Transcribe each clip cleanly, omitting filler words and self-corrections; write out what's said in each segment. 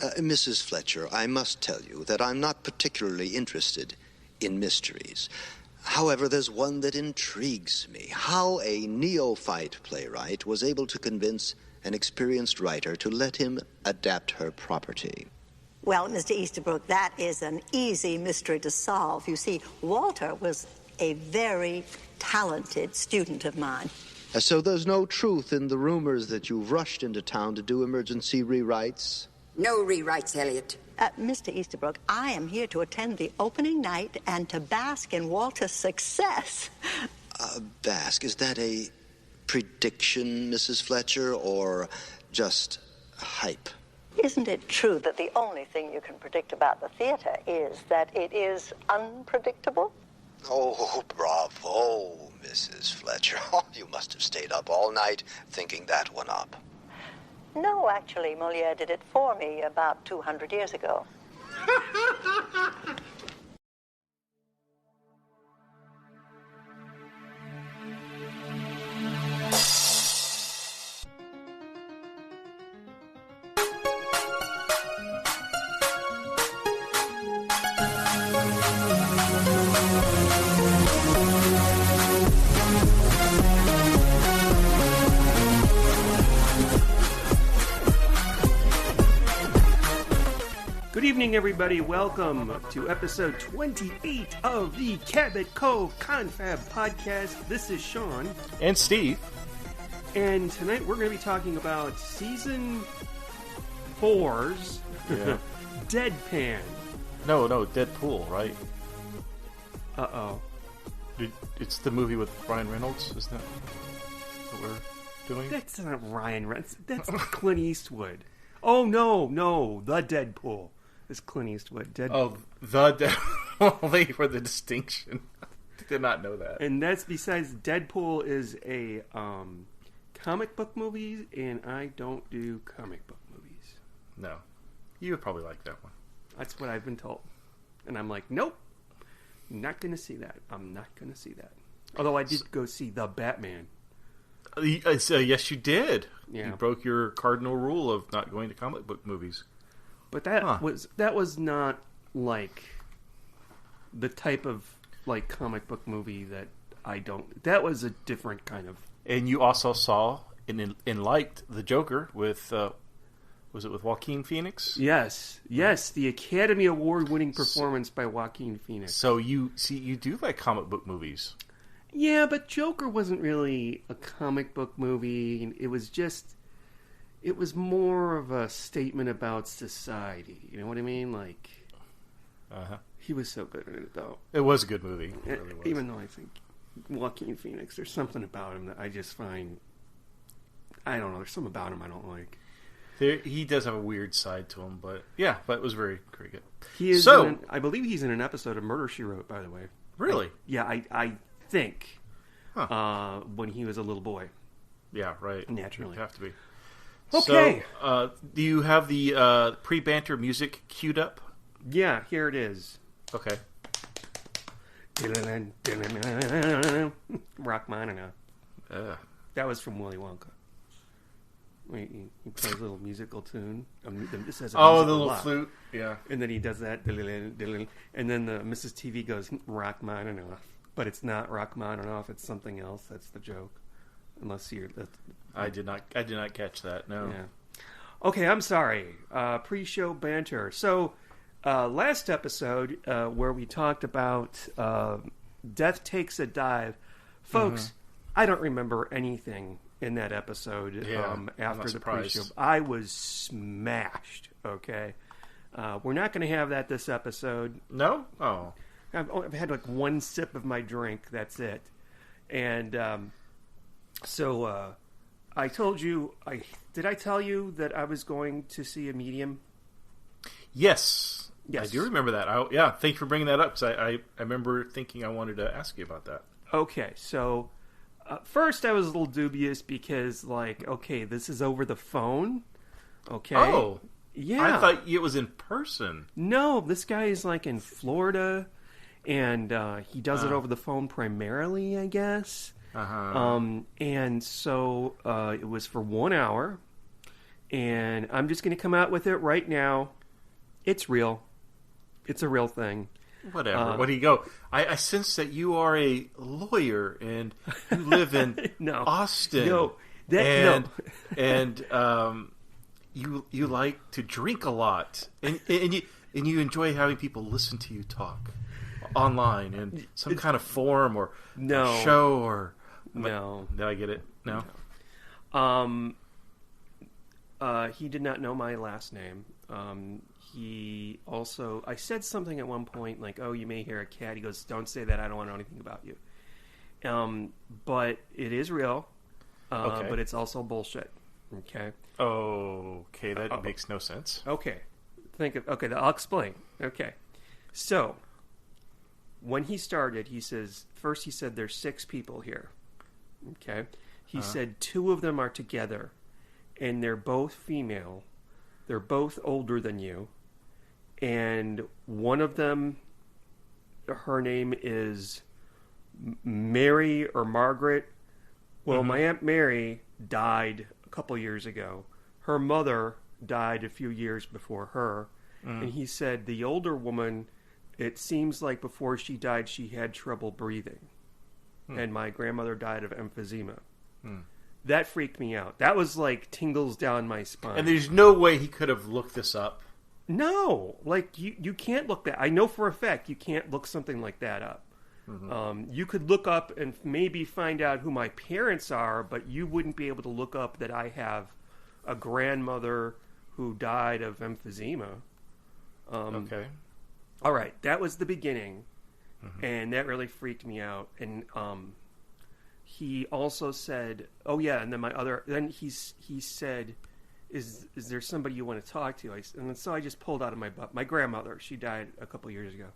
Mrs. Fletcher, I must tell you that I'm not particularly interested in mysteries. However, there's one that intrigues me. How a neophyte playwright was able to convince an experienced writer to let him adapt her property. Well, Mr. Easterbrook, that is an easy mystery to solve. You see, Walter was a very talented student of mine. So there's no truth in the rumors that you've rushed into town to do emergency rewrites? No rewrites, Elliot. Mr. Easterbrook, I am here to attend the opening night and to bask in Walter's success. Bask, is that a prediction, Mrs. Fletcher, or just hype? Isn't it true that the only thing you can predict about the theater is that it is unpredictable? Oh, bravo, Mrs. Fletcher. Oh, you must have stayed up all night thinking that one up. No, actually, Molière did it for me about 200 years ago. Good evening, everybody. Welcome to episode 28 of the Cabot Cove Confab podcast. This is Sean. And Steve. And tonight we're going to be talking about season 4's Deadpan. No, Deadpool, right? Uh-oh. It's the movie with Ryan Reynolds, isn't that what we're doing? That's not Ryan Reynolds. That's Clint Eastwood. Oh, no, the Deadpool. It's Clint Eastwood. Oh, the Deadpool. Only for the distinction. Did not know that. And that's besides Deadpool is a comic book movie, and I don't do comic book movies. No. You would probably like that one. That's what I've been told. And I'm like, nope. Not going to see that. I'm not going to see that. Although I did go see The Batman. Yes, you did. Yeah. You broke your cardinal rule of not going to comic book movies. But that was not like the type of like comic book movie that I don't. That was a different kind of. And you also saw and liked The Joker with was it with Joaquin Phoenix? Yes, the Academy Award winning performance by Joaquin Phoenix. So you do like comic book movies. Yeah, but Joker wasn't really a comic book movie. It was more of a statement about society. You know what I mean? Like, he was so good at it, though. It was a good movie. It really was. Even though I think Joaquin Phoenix, there's something about him that I just find, I don't know, there's something about him I don't like. He does have a weird side to him, but it was very good. He is. I believe he's in an episode of Murder, She Wrote, by the way. Really? I think when he was a little boy. Yeah, right. Naturally. You'd have to be. Okay. So, do you have the pre-banter music queued up? Yeah, here it is. Okay. Rachmaninoff. That was from Willy Wonka. He plays a little musical tune. This has a the little flute. Yeah. And then he does that. And then Mrs. TV goes, Rachmaninoff. But it's not Rachmaninoff. It's something else. That's the joke. Unless you're... I did not catch that, no. Yeah. Okay, I'm sorry. Pre-show banter. So, last episode, where we talked about Death Takes a Dive, folks, I don't remember anything in that episode after the pre-show. I was smashed, okay? We're not going to have that this episode. No? Oh. I've had like one sip of my drink, that's it. And so I told you, did I tell you that I was going to see a medium? Yes. I do remember that. Thank you for bringing that up, because I remember thinking I wanted to ask you about that. Okay, so first I was a little dubious because, like, okay, this is over the phone. Okay. Oh. Yeah. I thought it was in person. No, this guy is like in Florida, and he does it over the phone primarily, I guess. And so it was for 1 hour, And I'm just going to come out with it right now. It's real. It's a real thing. Whatever. What do you go? I sense that you are a lawyer and you live in Austin. No. And you like to drink a lot. And you enjoy having people listen to you talk online in some kind of forum or show or... No. Did I get it? No? He did not know my last name. He also... I said something at one point like, oh, you may hear a cat. He goes, don't say that. I don't want to know anything about you. But it is real. Okay. But it's also bullshit. Okay? Okay, that makes no sense. Okay. I'll explain. Okay. So, when he started, he said there's 6 people here. Okay? He said 2 of them are together, and they're both female. They're both older than you. And one of them, her name is Mary or Margaret. Well, my Aunt Mary died a couple years ago. Her mother died a few years before her. And he said the older woman, it seems like before she died, she had trouble breathing. And my grandmother died of emphysema. That freaked me out. That was like tingles down my spine. And there's no way he could have looked this up. No. Like, you can't look that. I know for a fact you can't look something like that up. You could look up and maybe find out who my parents are, but you wouldn't be able to look up that I have a grandmother who died of emphysema. Okay. All right, that was the beginning, and that really freaked me out. And he also said, "Oh yeah," and then he said, "Is there somebody you want to talk to?" And so I just pulled out of my butt. My grandmother, she died a couple years ago.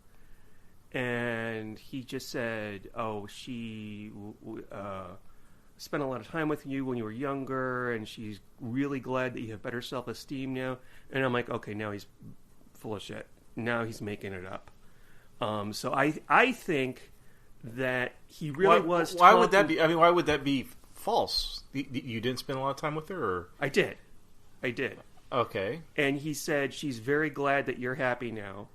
And he just said, "Oh, she spent a lot of time with you when you were younger, and she's really glad that you have better self-esteem now." And I'm like, okay, now he's full of shit. Now he's making it up. So I think that he really was. Why would that be? I mean, why would that be false? You didn't spend a lot of time with her, or I did. Okay. And he said she's very glad that you're happy now.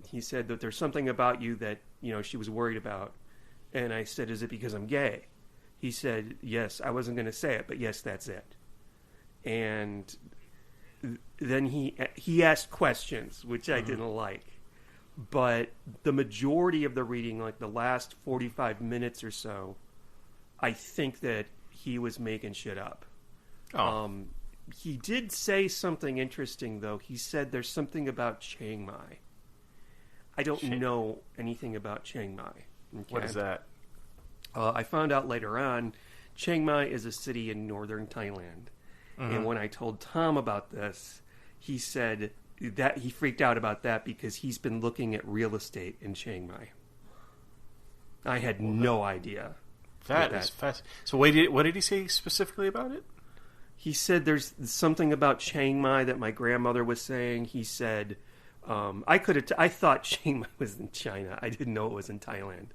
He said that there's something about you that, she was worried about. And I said, is it because I'm gay? He said, yes, I wasn't going to say it, but yes, that's it. And then he asked questions, which I didn't like. But the majority of the reading, like the last 45 minutes or so, I think that he was making shit up. He did say something interesting, though. He said there's something about Chiang Mai. I don't know anything about Chiang Mai. Okay? What is that? I found out later on, Chiang Mai is a city in northern Thailand. And when I told Tom about this, he said that he freaked out about that because he's been looking at real estate in Chiang Mai. I had no idea. That is fascinating. So what did he say specifically about it? He said there's something about Chiang Mai that my grandmother was saying. He said... I thought Chiang Mai was in China. I didn't know it was in Thailand.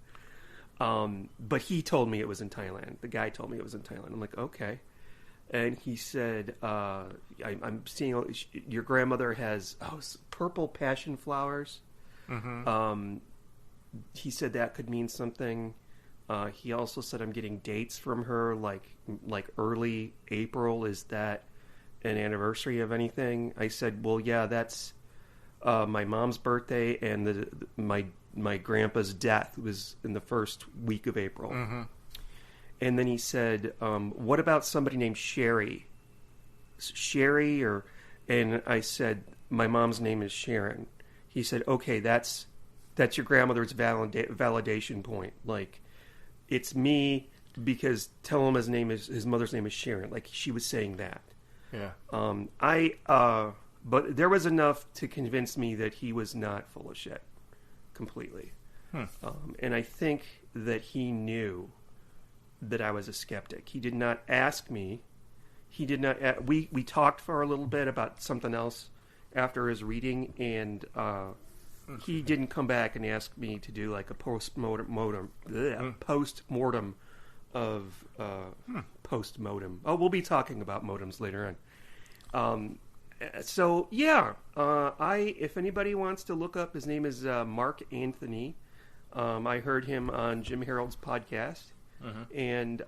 But he told me it was in Thailand. The guy told me it was in Thailand. I'm like, okay. And he said, I'm seeing your grandmother has purple passion flowers. He said that could mean something. He also said I'm getting dates from her, like early April. Is that an anniversary of anything? I said, well, yeah, that's... my mom's birthday and my grandpa's death was in the first week of April. And then he said, what about somebody named Sherry? And I said, my mom's name is Sharon. He said, okay, that's your grandmother's validation point. Like, it's me because tell him his mother's name is Sharon. Like, she was saying that. Yeah. But there was enough to convince me that he was not full of shit completely. And I think that he knew that I was a skeptic. He did not ask me. He did not. We talked for a little bit about something else after his reading, and he didn't come back and ask me to do like a post-mortem of post-mortem. Oh, we'll be talking about modems later on. So yeah, if anybody wants to look up, his name is Mark Anthony. I heard him on Jim Harold's podcast, and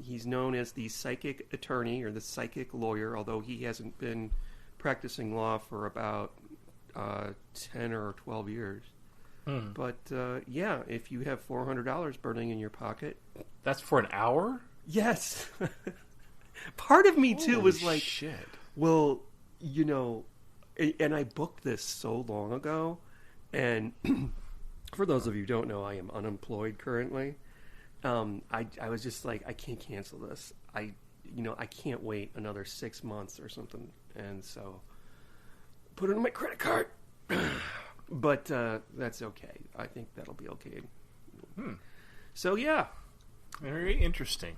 he's known as the psychic attorney or the psychic lawyer, although he hasn't been practicing law for about 10 or 12 years. But yeah, if you have $400 burning in your pocket, that's for an hour. Yes. Part of me too was like, shit. Well, you know, and I booked this so long ago, and for those of you who don't know, I am unemployed currently. I was just like, I can't cancel this. I can't wait another 6 months or something, and so put it on my credit card. But that's okay. I think that'll be okay. So yeah, very interesting.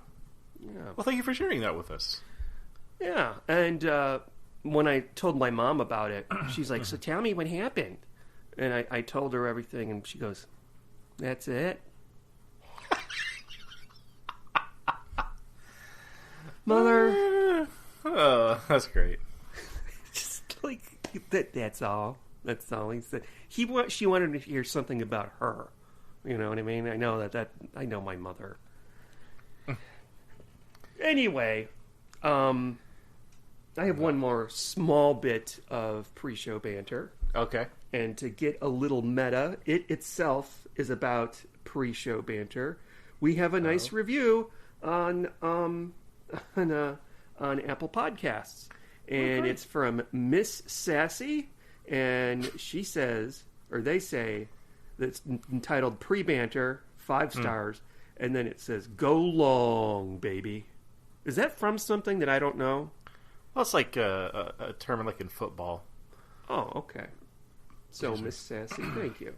Yeah. Well, thank you for sharing that with us. Yeah, and when I told my mom about it, she's like, "So tell me what happened." And I told her everything, and she goes, "That's it." Mother. Oh, that's great. Just like that's all. That's all he said. She wanted to hear something about her. You know what I mean? I know that I know my mother. Anyway, I have one more small bit of pre-show banter. Okay. And to get a little meta, it itself is about pre-show banter. We have a nice review on Apple Podcasts, and it's from Miss Sassy, and she says, or they say, that it's entitled Pre-Banter, 5 stars, and then it says, "Go long, baby." Is that from something that I don't know? Well, it's like a term like in football. Oh, okay. So, Miss Sassy, thank you.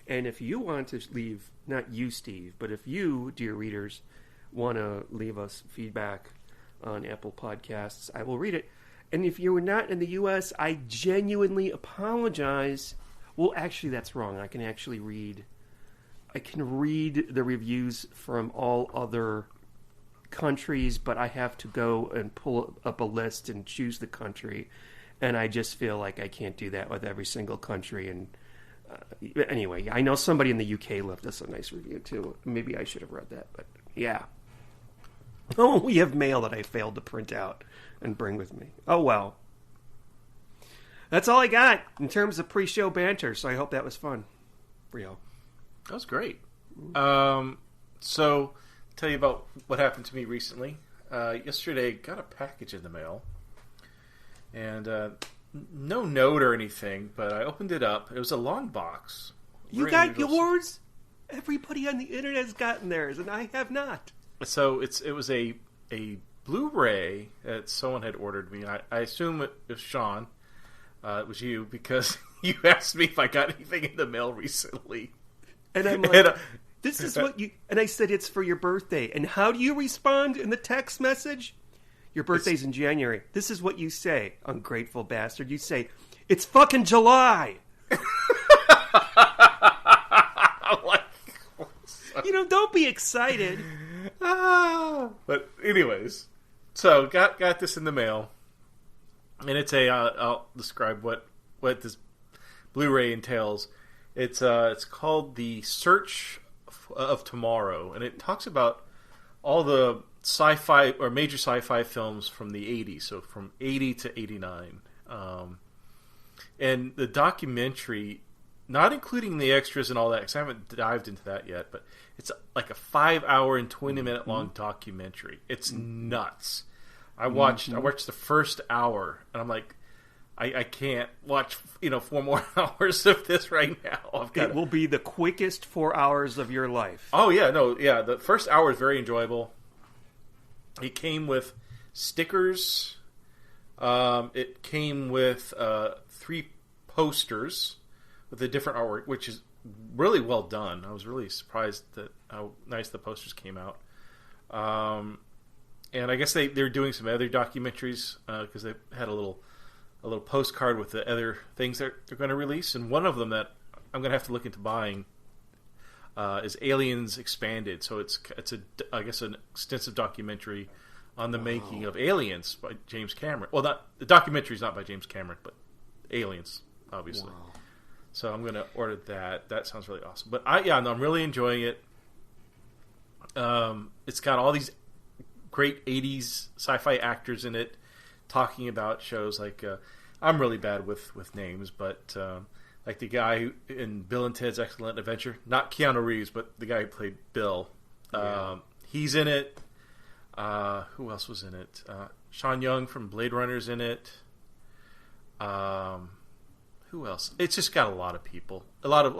And if you want to leave, not you, Steve, but if you, dear readers, want to leave us feedback on Apple Podcasts, I will read it. And if you were not in the U.S., I genuinely apologize. Well, actually, that's wrong. I can read the reviews from all other countries, but I have to go and pull up a list and choose the country, and I just feel like I can't do that with every single country. And anyway, I know somebody in the UK left us a nice review too. Maybe I should have read that, but yeah. Oh, we have mail that I failed to print out and bring with me. Oh well. That's all I got in terms of pre-show banter, so I hope that was fun for y'all. That was great. So, tell you about what happened to me recently. Yesterday, got a package in the mail. And no note or anything, but I opened it up. It was a long box. You got yours? Everybody on the internet has gotten theirs, and I have not. So, it was a Blu-ray that someone had ordered me. I assume it was Sean. It was you, because you asked me if I got anything in the mail recently. And I'm like, this is what you... And I said, it's for your birthday. And how do you respond in the text message? Your birthday's in January. This is what you say, ungrateful bastard. You say, it's fucking July. Don't be excited. But anyways, so got this in the mail. And it's I'll describe what this Blu-ray entails. It's called The Search of Tomorrow, and it talks about all the sci-fi or major sci-fi films from the 80s, so from 80 to 89. And the documentary, not including the extras and all that, because I haven't dived into that yet, but it's like a 5-hour and 20-minute long documentary. It's nuts. I watched the first hour, and I'm like, I can't watch 4 more hours of this right now. It will be the quickest 4 hours of your life. Oh yeah, the first hour is very enjoyable. It came with stickers. It came with 3 posters with a different artwork, which is really well done. I was really surprised at how nice the posters came out. And I guess they're doing some other documentaries because they had a little postcard with the other things that they're going to release. And one of them that I'm going to have to look into buying is Aliens Expanded. So it's an extensive documentary on the making of Aliens by James Cameron. Well, the documentary is not by James Cameron, but Aliens, obviously. Wow. So I'm going to order that. That sounds really awesome. But I'm really enjoying it. It's got all these great 80s sci-fi actors in it talking about shows like I'm really bad with names, but like the guy in Bill and Ted's Excellent Adventure, not Keanu Reeves, but the guy who played Bill. He's in it. Who else was in it? Sean Young from Blade Runner's in it. Who else? It's just got a lot of people. A lot of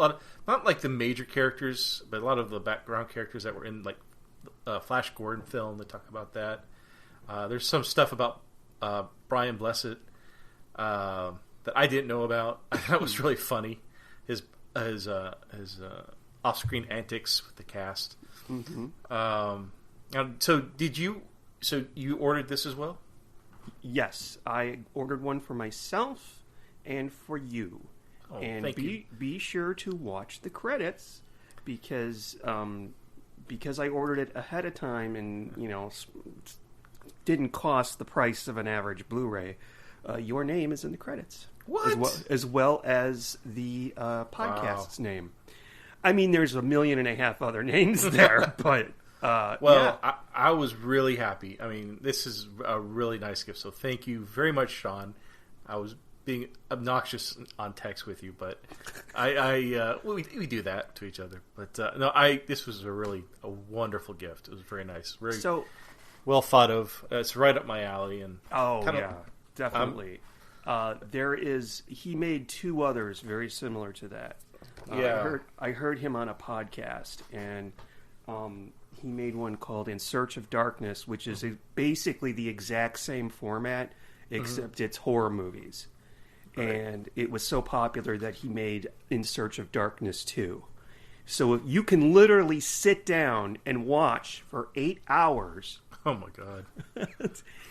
not like the major characters, but a lot of the background characters that were in like Flash Gordon film. They talk about that. There's some stuff about Brian Blessed that I didn't know about. That was really funny. His off-screen antics with the cast. Mm-hmm. So you ordered this as well? Yes, I ordered one for myself and for you. Oh, and thank you. Be sure to watch the credits because I ordered it ahead of time and didn't cost the price of an average Blu-ray. Your name is in the credits. What? As well as the podcast's name. I mean, there's 1.5 million other names there, but I was really happy. I mean, this is a really nice gift, so thank you very much, Sean. I was being obnoxious on text with you, but we do that to each other. But this was a wonderful gift. It was very nice, very well thought of. It's right up my alley, and definitely. He made 2 others very similar to that. I heard him on a podcast, and he made one called In Search of Darkness, which is basically the exact same format, except it's horror movies. Right. And it was so popular that he made In Search of Darkness 2. So you can literally sit down and watch for 8 hours. Oh my God.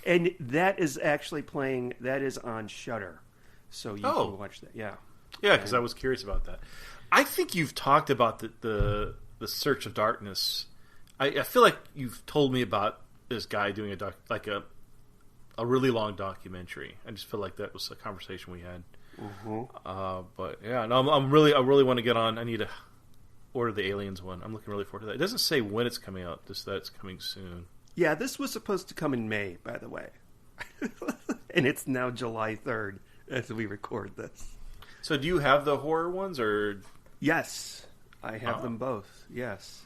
And that is actually playing, that is on Shudder. So you can watch that, yeah. Yeah, because I was curious about that. I think you've talked about the Search of Darkness. I feel like you've told me about this guy doing a really long documentary. I just feel like that was a conversation we had. Mm-hmm. But yeah, no, I really want to get on. I need to order the Aliens one. I'm looking really forward to that. It doesn't say when it's coming out, just that it's coming soon. Yeah, this was supposed to come in May, by the way. And it's now July 3rd as we record this. So do you have the horror ones, or? Yes, I have them both, yes.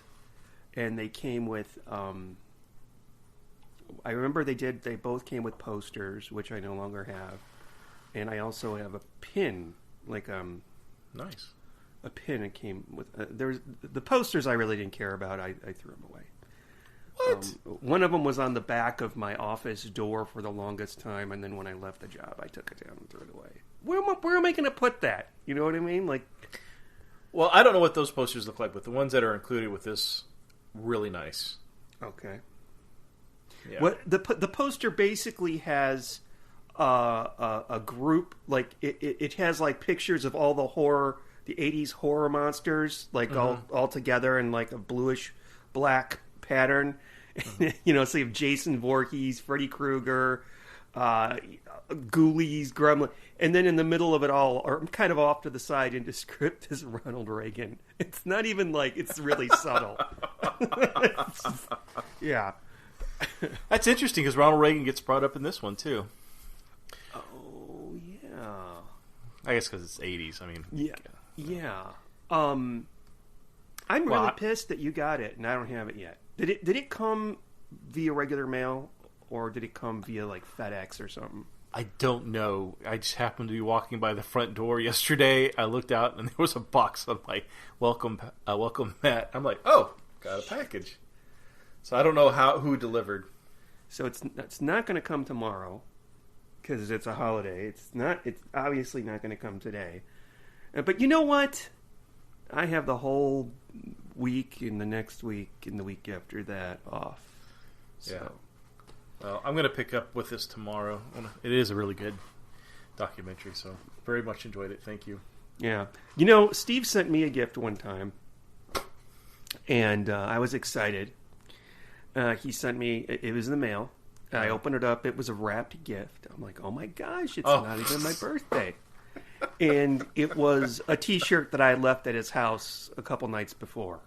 And they came with, I remember they both came with posters, which I no longer have. And I also have a pin, nice. A pin it came with. The posters I really didn't care about. I threw them away. What? One of them was on the back of my office door for the longest time, and then when I left the job, I took it down and threw it away. Where am I going to put that? You know what I mean? Well, I don't know what those posters look like, but the ones that are included with this, really nice. Okay. Yeah. What the poster basically has a group, it has pictures of all the 80s horror monsters, all together in a bluish black pattern. Mm-hmm. So you have Jason Voorhees, Freddy Krueger, Ghoulies, Gremlin, and then in the middle of it all, or kind of off to the side in the script, is Ronald Reagan. It's not even it's really subtle. Yeah. That's interesting because Ronald Reagan gets brought up in this one too. Oh yeah. I guess because it's 80s. I mean, yeah. I'm really pissed that you got it and I don't have it yet. Did it come via regular mail or did it come via FedEx or something? I don't know. I just happened to be walking by the front door yesterday. I looked out and there was a box of welcome mat. I'm like, oh, got a package. So I don't know who delivered. So it's not going to come tomorrow because it's a holiday. It's obviously not going to come today. But you know what? I have the whole week and the next week and the week after that off. So. Yeah. Well, I'm going to pick up with this tomorrow. It is a really good documentary, so very much enjoyed it. Thank you. Yeah. Steve sent me a gift one time, and I was excited. He sent me, it was in the mail, I opened it up. It was a wrapped gift. I'm like, oh my gosh, it's not even my birthday. And it was a T-shirt that I left at his house a couple nights before.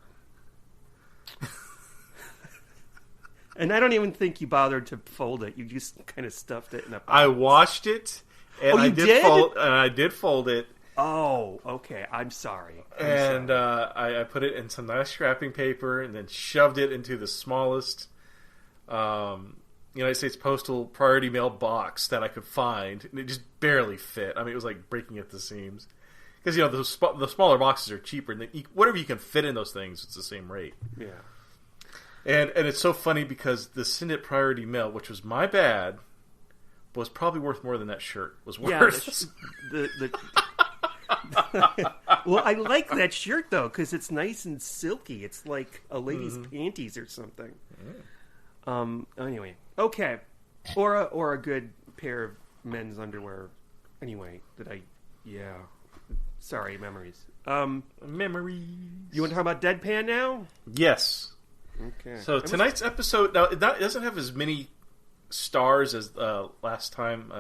And I don't even think you bothered to fold it. You just kind of stuffed it in a box. I washed it, and you did? I did fold it. Oh, okay. I'm sorry. I put it in some nice wrapping paper and then shoved it into the smallest United States Postal Priority Mail box that I could find. And it just barely fit. I mean, it was like breaking at the seams. Because, the smaller boxes are cheaper. And whatever you can fit in those things, it's the same rate. Yeah. And it's so funny because the Send It Priority Mail, which was my bad, was probably worth more than that shirt was worth. Yeah, well, I like that shirt though because it's nice and silky. It's like a lady's panties or something. Anyway, okay, or a good pair of men's underwear. Anyway, sorry, memories. Memories. You want to talk about Deadpan now? Yes. Okay. So tonight's episode now it doesn't have as many stars as last time.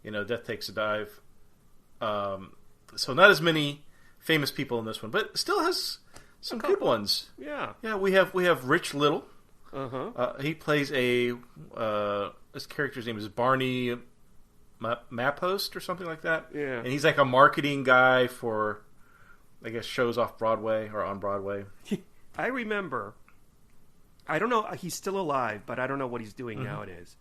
Death Takes a Dive. So not as many famous people in this one, but still has some good ones. Yeah. Yeah, we have Rich Little. Uh-huh. He plays his character's name is Barney Mappost or something like that. Yeah. And he's like a marketing guy for, I guess, shows off Broadway or on Broadway. I remember. I don't know. He's still alive, but I don't know what he's doing nowadays.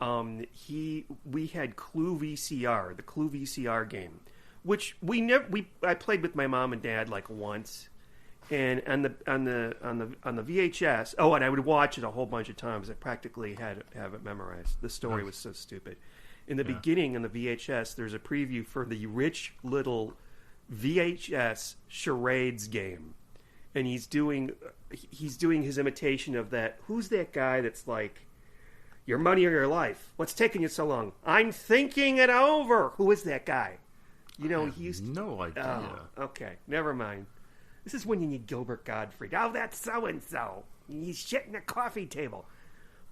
We had Clue VCR, the Clue VCR game, which I played with my mom and dad like once, and on the VHS. Oh, and I would watch it a whole bunch of times. I practically have it memorized. The story was so stupid. In the beginning, on the VHS, there's a preview for the Rich Little VHS charades game, and he's doing his imitation of that. Who's that guy that's like, your money or your life? What's taking you so long? I'm thinking it over. Who is that guy? He's no idea. Oh, okay, never mind. This is when you need Gilbert Gottfried. Oh, that's so and so. He's shitting a coffee table.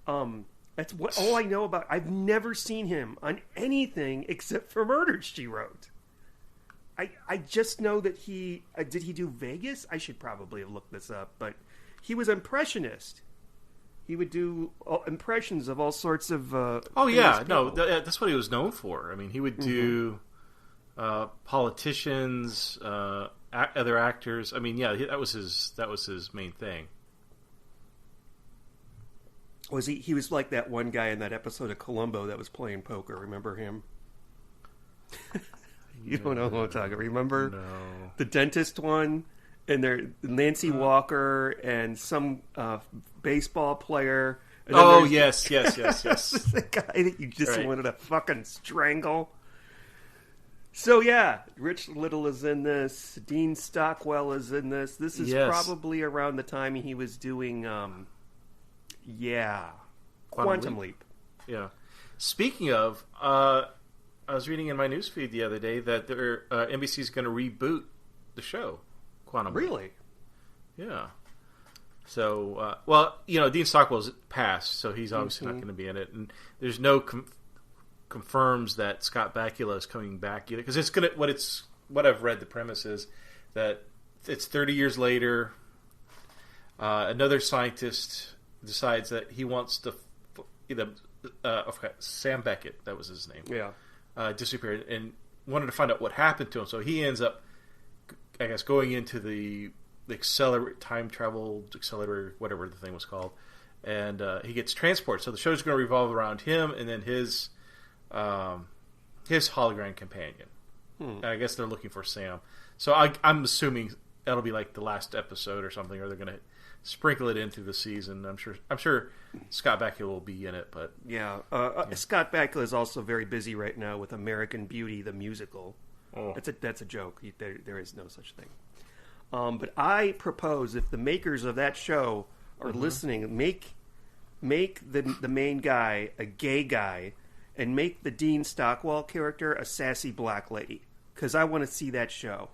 That's all I know about. I've never seen him on anything except for Murder, She Wrote. I just know that did he do Vegas? I should probably have looked this up, but he was impressionist. He would do impressions of all sorts of. That's what he was known for. I mean, he would do politicians, other actors. I mean, that was his main thing. Was he? He was like that one guy in that episode of Columbo that was playing poker. Remember him? You don't know who I'm talking. Remember the dentist one? And there, Nancy Walker and some baseball player. And yes. The guy that you just wanted to fucking strangle. So yeah, Rich Little is in this. Dean Stockwell is in this. This is probably around the time he was doing, Quantum Leap. Yeah. Speaking of, I was reading in my newsfeed the other day that NBC's going to reboot the show. Quantum Leap. Really? Yeah. So, Dean Stockwell's passed, so he's obviously not going to be in it, and there's no confirms that Scott Bakula is coming back either, because it's gonna. What I've read, the premise is that it's 30 years later. Another scientist decides that he wants to. Sam Beckett, that was his name. Yeah. Disappeared and wanted to find out what happened to him, so he ends up, I guess, going into the time travel accelerator, whatever the thing was called, and he gets transported. So the show's going to revolve around him and then his hologram companion. I guess they're looking for Sam. So I'm assuming that'll be like the last episode or something, or they're going to sprinkle it in through the season. I'm sure Scott Bakula will be in it, but yeah. Scott Bakula is also very busy right now with American Beauty the musical. Oh. That's a joke. There is no such thing. But I propose, if the makers of that show are listening, make the main guy a gay guy, and make the Dean Stockwell character a sassy black lady, because I want to see that show.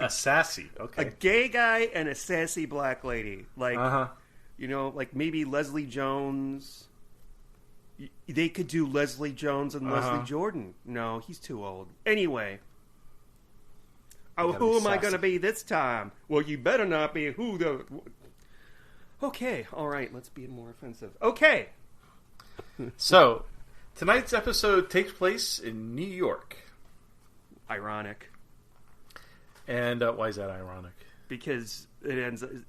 A sassy, okay. A gay guy and a sassy black lady, like You know, like maybe Leslie Jones. They could do Leslie Jones and Leslie Jordan. No, he's too old. Anyway. Oh, who am I going to be this time? Well, you better not be who the... Okay, all right, let's be more offensive. Okay. So, tonight's episode takes place in New York. Ironic. And why is that ironic? Because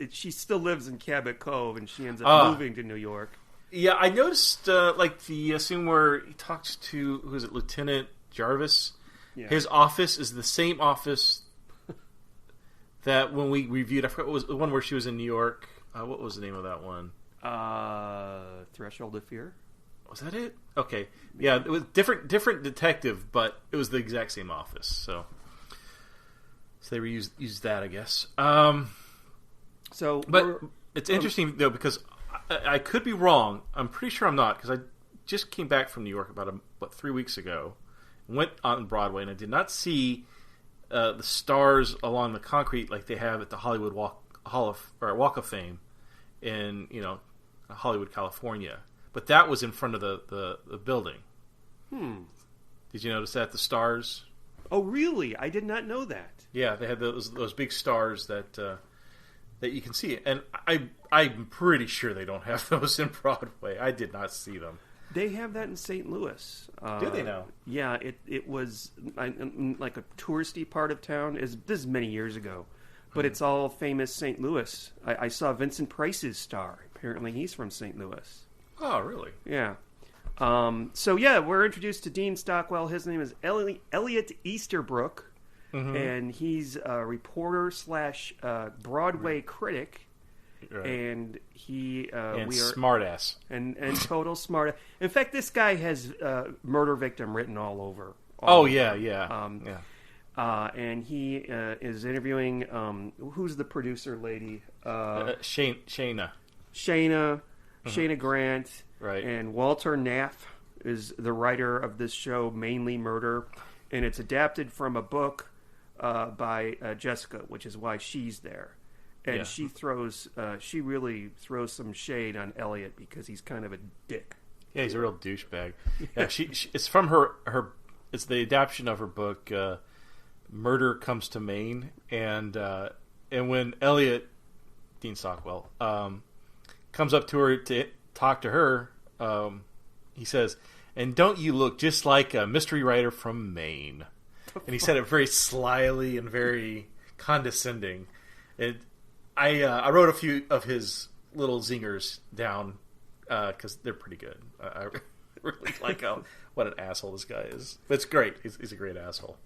she still lives in Cabot Cove, and she ends up moving to New York. Yeah, I noticed, like, the scene where he talks to, who is it, Lieutenant Jarvis? Yeah. His office is the same office that when we reviewed, I forgot what was the one where she was in New York. What was the name of that one? Threshold of Fear. Was that it? Okay. Yeah, it was different detective, but it was the exact same office. So they reused that, I guess. But it's interesting, though, because I could be wrong. I'm pretty sure I'm not, because I just came back from New York about 3 weeks ago. Went on Broadway, and I did not see the stars along the concrete like they have at the Hollywood Walk of Fame in Hollywood, California. But that was in front of the building. Did you notice that, the stars? Oh, really? I did not know that. Yeah, they had those big stars that you can see, and I'm pretty sure they don't have those in Broadway. I did not see them. They have that in St. Louis. Do they now? Yeah, it was like a touristy part of town. This is many years ago, but it's all famous St. Louis. I saw Vincent Price's star. Apparently, he's from St. Louis. Oh, really? Yeah. We're introduced to Dean Stockwell. His name is Elliot Easterbrook, and he's a reporter / Broadway critic. Right. And we are smartass and total smart. In fact, this guy has murder victim written all over. Yeah. And he is interviewing who's the producer lady? Shayna Grant, right? And Walter Naff is the writer of this show, Mainly Murder, and it's adapted from a book by Jessica, which is why she's there. And she really throws some shade on Elliot because he's kind of a dick. Yeah, he's a real douchebag. Yeah, she it's from her. It's the adaptation of her book, Murder Comes to Maine, and when Elliot, Dean Stockwell, comes up to her to talk to her, he says, "And don't you look just like a mystery writer from Maine?" And he said it very slyly and very condescending. I wrote a few of his little zingers down because they're pretty good. I really like what an asshole this guy is. But it's great. He's a great asshole.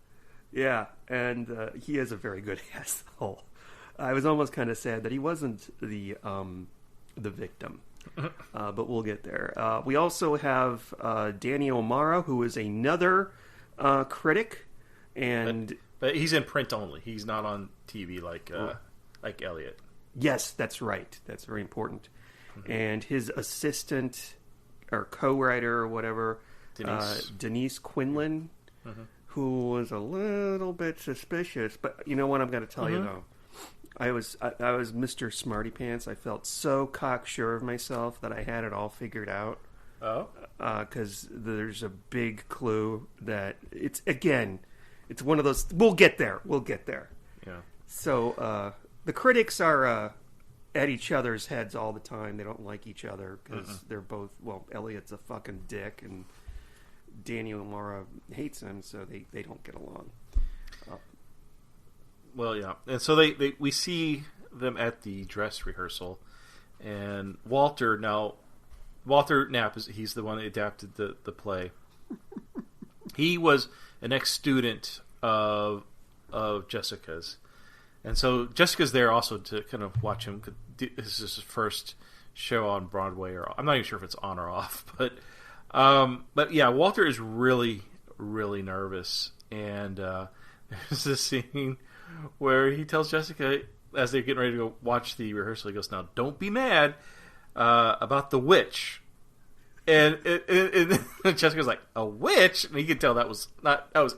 Yeah, and he is a very good asshole. I was almost kind of sad that he wasn't the victim, but we'll get there. We also have Danny O'Mara, who is another critic, and but he's in print only. He's not on TV like Elliot. Yes, that's right. That's very important. And his assistant or co-writer or whatever, Denise Quinlan, who was a little bit suspicious. But you know what I'm going to tell you, though? I was Mr. Smarty Pants. I felt so cocksure of myself that I had it all figured out. Oh? Because there's a big clue that it's one of those... We'll get there. Yeah. So... the critics are at each other's heads all the time. They don't like each other because they're both... Well, Elliot's a fucking dick, and Danny O'Mara hates him, so they don't get along. Well, yeah. And so we see them at the dress rehearsal, and Walter Knapp, he's the one that adapted the play. He was an ex-student of Jessica's. And so Jessica's there also to kind of watch him. This is his first show on Broadway, or I'm not even sure if it's on or off. But yeah, Walter is really, really nervous. And there's this scene where he tells Jessica, as they're getting ready to go watch the rehearsal, he goes, "Now, don't be mad about the witch." And Jessica's like, "A witch?" And you can tell that was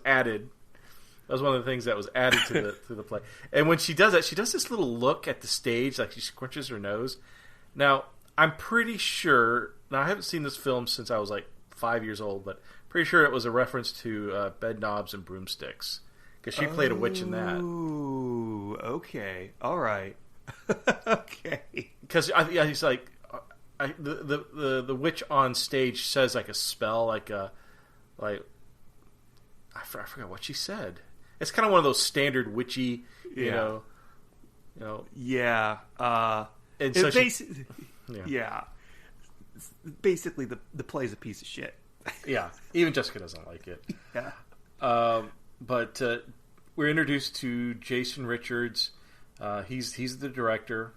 added. That was one of the things that was added to the play. And when she does that, she does this little look at the stage, like she squinches her nose. Now, I'm pretty sure... Now, I haven't seen this film since I was like 5 years old, but pretty sure it was a reference to Bed Knobs and Broomsticks. Because she played a witch in that. Ooh, okay. All right. Okay. Because he's like... the witch on stage says like a spell, like I forgot what she said. It's kind of one of those standard witchy, you know. Yeah. And so basically the play's a piece of shit. Yeah. Even Jessica doesn't like it. Yeah. But we're introduced to Jason Richards. He's the director.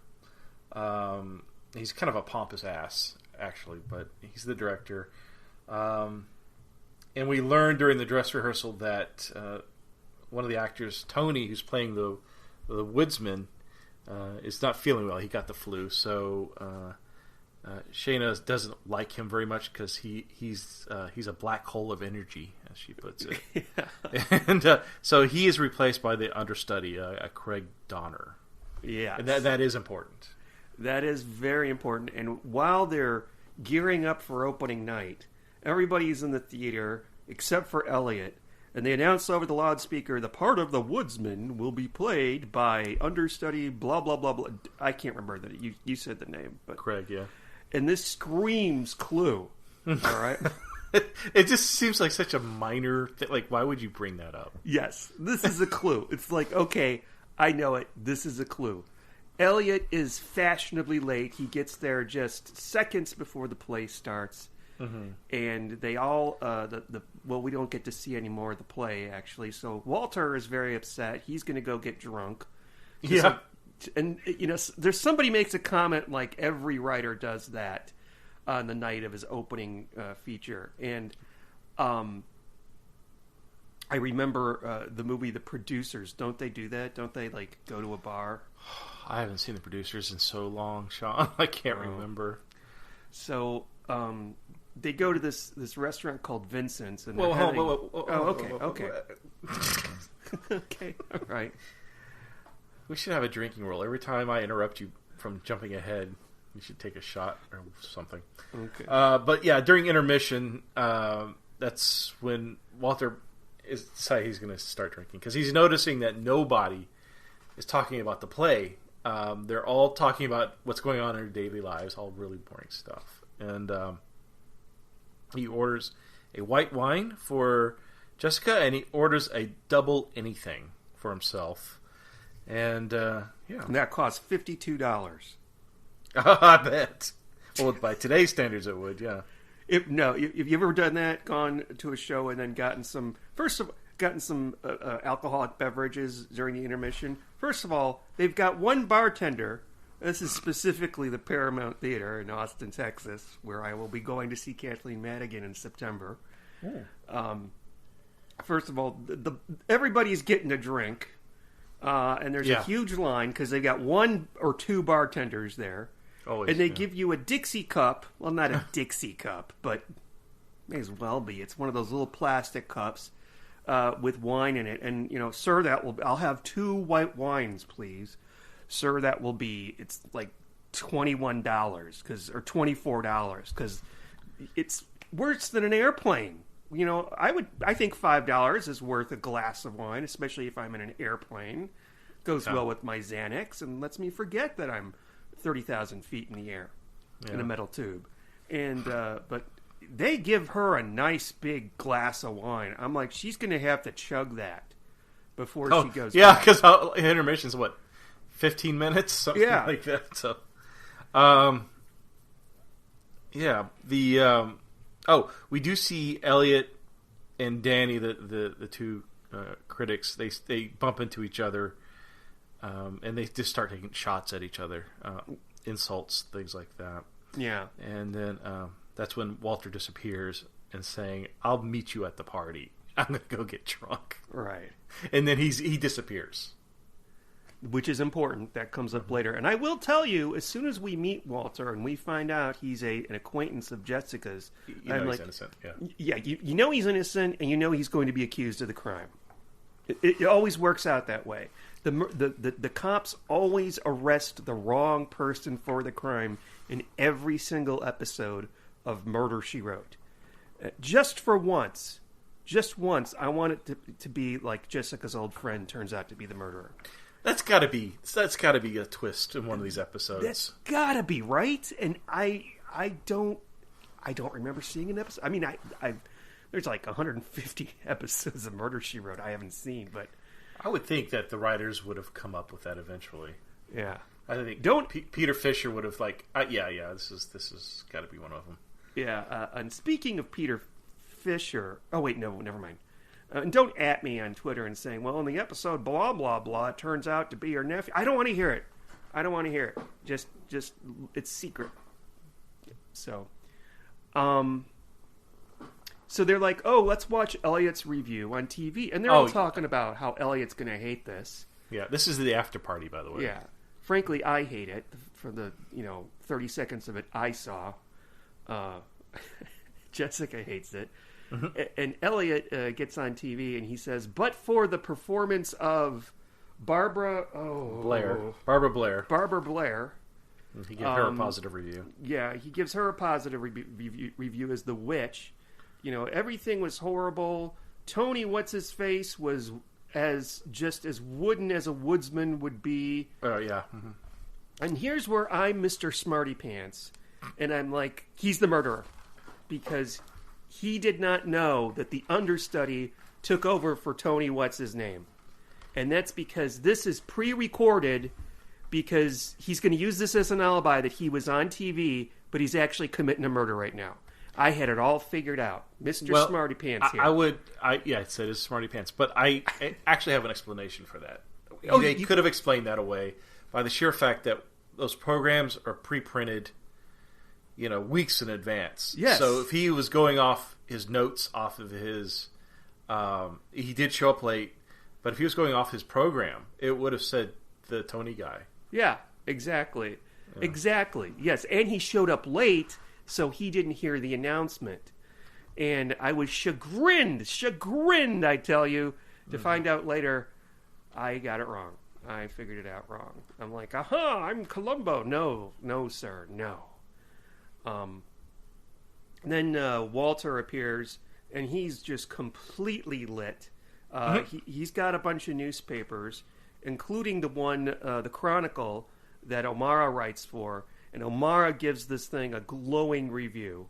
He's kind of a pompous ass, actually, but he's the director. And we learned during the dress rehearsal that one of the actors, Tony, who's playing the woodsman, is not feeling well. He got the flu, so Shayna doesn't like him very much because he's a black hole of energy, as she puts it. Yeah. And so he is replaced by the understudy, Craig Donner. Yeah, and that is important. That is very important. And while they're gearing up for opening night, everybody's in the theater except for Elliot. And they announce over the loudspeaker, the part of the woodsman will be played by understudy blah, blah, blah, blah. I can't remember that. You said the name. But Craig, yeah. And this screams Clue. All right? It just seems like such a minor thing. Like, why would you bring that up? Yes. This is a clue. It's like, okay, I know it. This is a clue. Elliot is fashionably late. He gets there just seconds before the play starts. Mm-hmm. And they all, we don't get to see any more of the play, actually. So Walter is very upset. He's going to go get drunk. Yeah. And, there's somebody makes a comment like every writer does that on the night of his opening feature. And I remember the movie The Producers. Don't they do that? Don't they, like, go to a bar? I haven't seen The Producers in so long, Sean. I can't remember. So they go to this restaurant called Vincent's. And whoa, okay. Okay, all right. We should have a drinking rule. Every time I interrupt you from jumping ahead, you should take a shot or something. Okay. But yeah, during intermission, that's when Walter decided he's going to start drinking because he's noticing that nobody is talking about the play. They're all talking about what's going on in their daily lives, all really boring stuff. And he orders a white wine for Jessica, and he orders a double anything for himself. And and that costs $52. I bet. Well, by today's standards, it would. Yeah. If you ever done that, gone to a show and then gotten some alcoholic beverages during the intermission? First of all, they've got one bartender. This is specifically the Paramount Theater in Austin, Texas, where I will be going to see Kathleen Madigan in September. First of all, everybody's getting a drink, and there's a huge line because they've got one or two bartenders there. Always, and they give you a Dixie cup. Well, not a Dixie cup, but may as well be. It's one of those little plastic cups with wine in it. And, sir, I'll have 2 white wines, please. Sir, that will be, it's like $21 or $24 because it's worse than an airplane. I think $5 is worth a glass of wine, especially if I'm in an airplane. Goes well with my Xanax and lets me forget that I'm 30,000 feet in the air in a metal tube. And but they give her a nice big glass of wine. I'm like, she's going to have to chug that before she goes back. Because intermission's 15 minutes? Something like that. So, we do see Elliot and Danny, the two critics. They bump into each other. And they just start taking shots at each other, insults, things like that. Yeah. And then that's when Walter disappears and saying, "I'll meet you at the party. I'm going to go get drunk." Right. And then he disappears. Which is important. That comes up later. And I will tell you, as soon as we meet Walter and we find out he's an acquaintance of Jessica's, he's innocent. Yeah. Yeah, you know he's innocent, and you know he's going to be accused of the crime. It always works out that way. The cops always arrest the wrong person for the crime in every single episode of Murder, She Wrote. Just once, I want it to be like Jessica's old friend turns out to be the murderer. That's got to be a twist in one of these episodes. That's got to be, right? And I don't remember seeing an episode. I mean, I there's like 150 episodes of Murder, She Wrote I haven't seen, but I would think that the writers would have come up with that eventually. Yeah, I think Peter Fisher would have this is got to be one of them. Yeah, and speaking of Peter Fisher, oh wait, no, never mind. And don't at me on Twitter and saying, well, in the episode blah blah blah, it turns out to be your nephew. I don't want to hear it. Just it's secret. So, so they're like, oh, let's watch Elliot's review on TV. And they're all talking about how Elliot's going to hate this. Yeah, this is the after party, by the way. Yeah. Frankly, I hate it. For the 30 seconds of it I saw. Jessica hates it. Mm-hmm. And Elliot gets on TV and he says, but for the performance of Barbara Blair. He gives her a positive review. Yeah, he gives her a positive review as the witch. Everything was horrible. Tony, what's-his-face, was just as wooden as a woodsman would be. Oh, yeah. Mm-hmm. And here's where I'm Mr. Smarty Pants. And I'm like, he's the murderer. Because he did not know that the understudy took over for Tony, what's-his-name. And that's because this is pre-recorded because he's going to use this as an alibi that he was on TV, but he's actually committing a murder right now. I had it all figured out. Mr. Smarty Pants here. It said it's Smarty Pants, but I actually have an explanation for that. They could have explained that away by the sheer fact that those programs are pre-printed, weeks in advance. Yes. So if he was going off his notes off of his, he did show up late, but if he was going off his program, it would have said the Tony guy. Yeah, exactly. Yeah. Exactly. Yes, and he showed up late, so he didn't hear the announcement. And I was chagrined, I tell you, to find out later I got it wrong. I figured it out wrong. I'm like, aha, I'm Columbo. No, sir, no. Then Walter appears, and he's just completely lit. He's got a bunch of newspapers, including the one, the Chronicle, that O'Mara writes for. And O'Mara gives this thing a glowing review.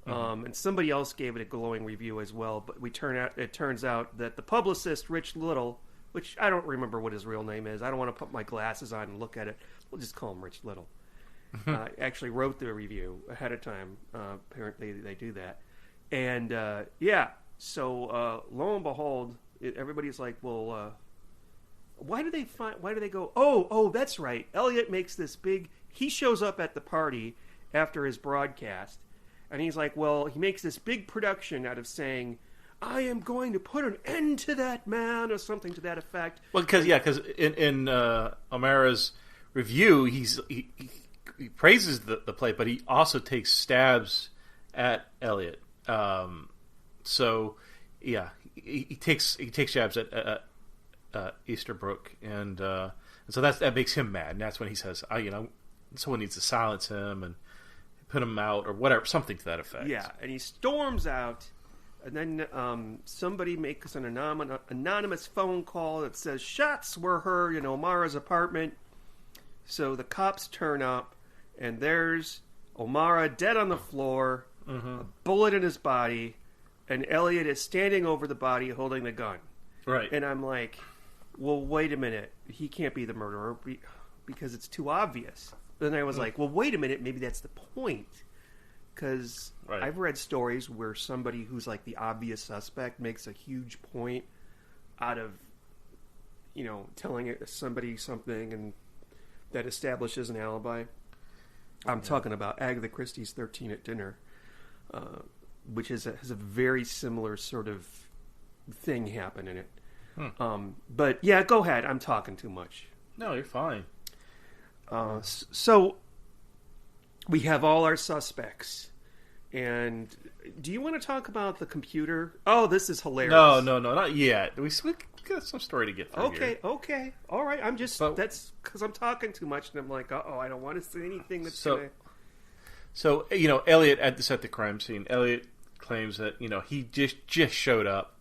And somebody else gave it a glowing review as well. But it turns out that the publicist, Rich Little, which I don't remember what his real name is. I don't want to put my glasses on and look at it. We'll just call him Rich Little. Actually wrote the review ahead of time. Apparently they do that. And, so lo and behold, everybody's like, well, why do they go, oh, that's right. Elliot makes this big... He shows up at the party after his broadcast, and he's like, well, he makes this big production out of saying, I am going to put an end to that man, or something to that effect. Well, because in O'Mara's review, he praises the play, but he also takes stabs at Elliot. He takes jabs at Easterbrook, and so that makes him mad, and that's when he says, someone needs to silence him and put him out or whatever, something to that effect. Yeah, and he storms out, and then somebody makes an anonymous phone call that says shots were heard in O'Mara's apartment. So the cops turn up, and there's O'Mara dead on the floor, a bullet in his body, and Elliot is standing over the body holding the gun. Right. And I'm like, well, wait a minute. He can't be the murderer because it's too obvious. Then I was like, well, wait a minute. Maybe that's the point. Because I've read stories where somebody who's like the obvious suspect makes a huge point out of, telling somebody something and that establishes an alibi. I'm talking about Agatha Christie's 13 at Dinner, which has a very similar sort of thing happen in it. But yeah, go ahead. I'm talking too much. No, you're fine. So we have all our suspects, And do you want to talk about the computer? Oh, this is hilarious. No, not yet. We got some story to get through here. Okay. All right. That's because I'm talking too much, and I'm like, I don't want to say anything that's gonna... So, Elliot at the crime scene, Elliot claims that, he just showed up,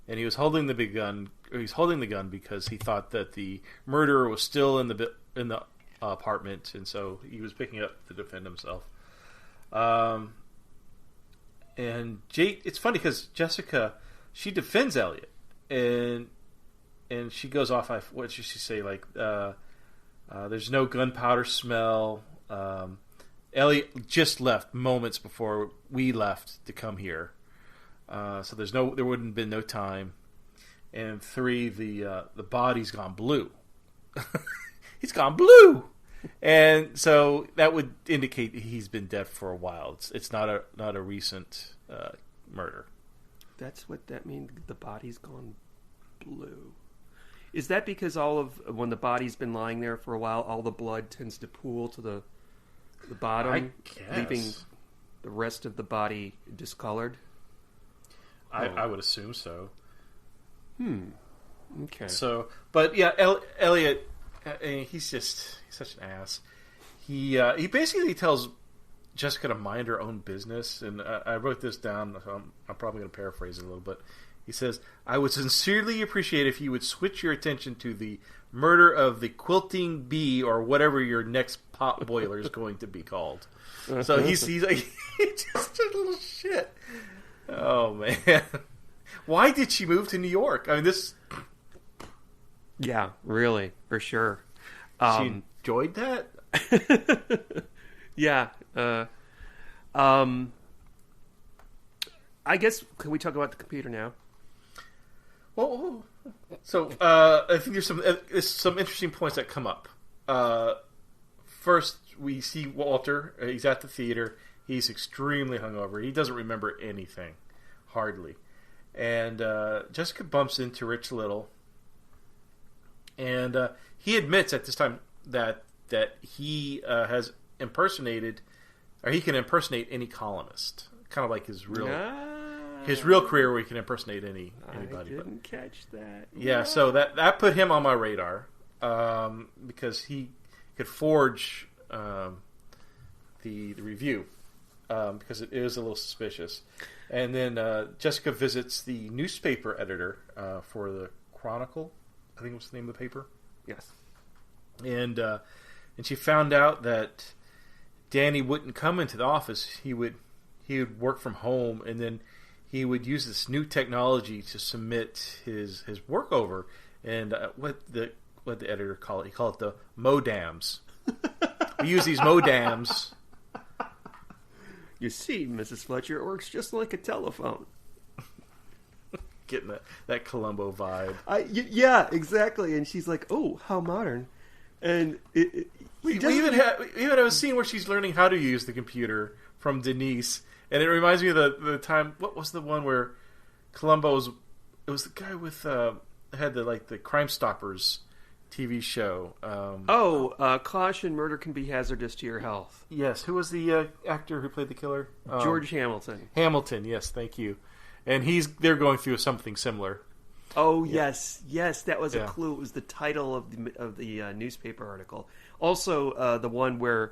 and he was holding the gun because he thought that the murderer was still in the apartment, and so he was picking up to defend himself. And it's funny because Jessica, she defends Elliot, and she goes off. What did she say? Like, there's no gunpowder smell. Elliot just left moments before we left to come here, so there wouldn't have been no time. And 3, the body's gone blue. He's gone blue. And so that would indicate he's been dead for a while. It's not a recent murder. That's what that means. The body's gone blue. Is that because when the body's been lying there for a while, all the blood tends to pool to the bottom, I guess, leaving the rest of the body discolored? I would assume so. Okay. So, but yeah, Elliot. He's such an ass. He basically tells Jessica to mind her own business, and I wrote this down, so I'm probably going to paraphrase it a little bit. He says, "I would sincerely appreciate if you would switch your attention to the murder of the quilting bee, or whatever your next pot boiler is going to be called." So he's like, just a little shit. Oh man, why did she move to New York? I mean, this. Yeah, really, for sure. She enjoyed that? Yeah. I guess, can we talk about the computer now? Well, so I think there's some interesting points that come up. First, we see Walter. He's at the theater. He's extremely hungover. He doesn't remember anything, hardly. And Jessica bumps into Rich Little. And he admits at this time that he has impersonated, or he can impersonate any columnist, kind of like his real career, where he can impersonate anybody. I didn't catch that. Yeah, so that put him on my radar because he could forge the review because it is a little suspicious. And then Jessica visits the newspaper editor for the Chronicle. I think it was the name of the paper. Yes. And she found out that Danny wouldn't come into the office. He would work from home, and then he would use this new technology to submit his work over. And what the editor called it? He called it the modems. We use these modems. You see, Mrs. Fletcher, it works just like a telephone. Getting that Columbo vibe. Yeah, exactly. And she's like, "Oh, how modern!" And we even have a scene where she's learning how to use the computer from Denise, and it reminds me of the time. What was the one where Columbo's? It was the guy with had the Crime Stoppers TV show. Caution: Murder can be hazardous to your health. Yes. Who was the actor who played the killer? George Hamilton. Hamilton. Yes. Thank you. And they're going through something similar. Oh yes, that was a clue. It was the title of the newspaper article. Also, the one where,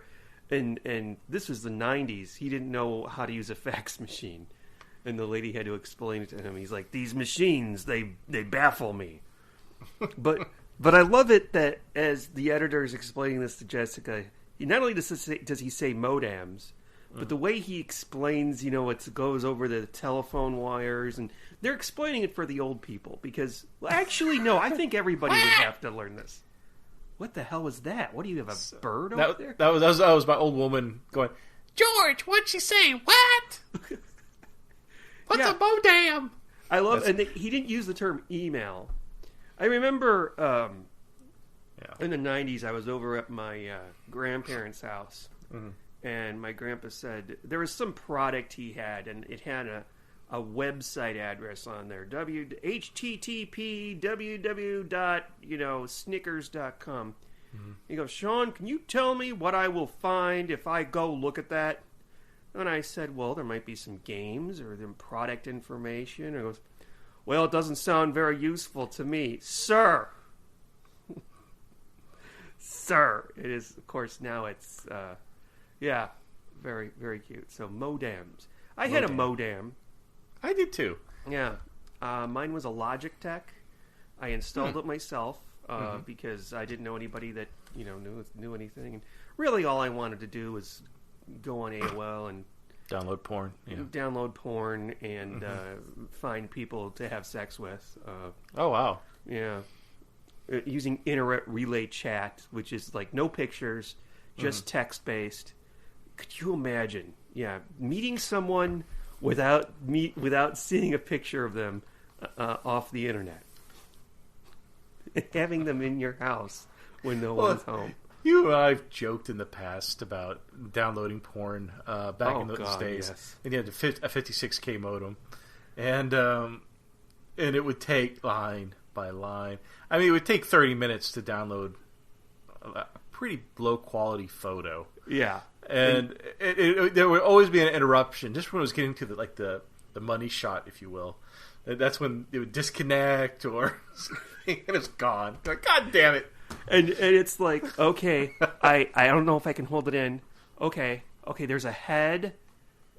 and this was the '90s. He didn't know how to use a fax machine, and the lady had to explain it to him. He's like, "These machines, they baffle me." But I love it that as the editor is explaining this to Jessica, not only does he say modems. But the way he explains, it goes over the telephone wires, and they're explaining it for the old people because, actually, no, I think everybody would have to learn this. What the hell was that? What do you have, a bird over there? That was my old woman going, "George, what'd she say? What? What's a modem?" I love, and he didn't use the term email. I remember in the 90s, I was over at my grandparents' house. Mm-hmm. And my grandpa said there was some product he had, and it had a website address on there, http www.snickers.com. Mm-hmm. He goes, "Sean, can you tell me what I will find if I go look at that?" And I said, well, there might be some games or some product information. And he goes, well, it doesn't sound very useful to me. Sir! Sir! It is, of course, now it's, very, very cute. So, modems. I had a modem. I did too. Yeah. Mine was a Logitech. I installed it myself because I didn't know anybody that, knew anything. And really all I wanted to do was go on AOL and download porn. Yeah. Download porn and find people to have sex with. Oh, wow. Yeah. Using internet relay chat, which is like no pictures, just text-based. Could you imagine? Yeah, meeting someone without seeing a picture of them off the internet. Having them in your house when no one's home. You and I've joked in the past about downloading porn back in those days. Yes. And you had a 56K modem. And it would take line by line. I mean, it would take 30 minutes to download a pretty low-quality photo. Yeah. And there would always be an interruption, just when it was getting to the money shot, if you will. That's when it would disconnect or and it's gone. Like, God damn it. And it's like, okay, I don't know if I can hold it in. Okay, there's a head.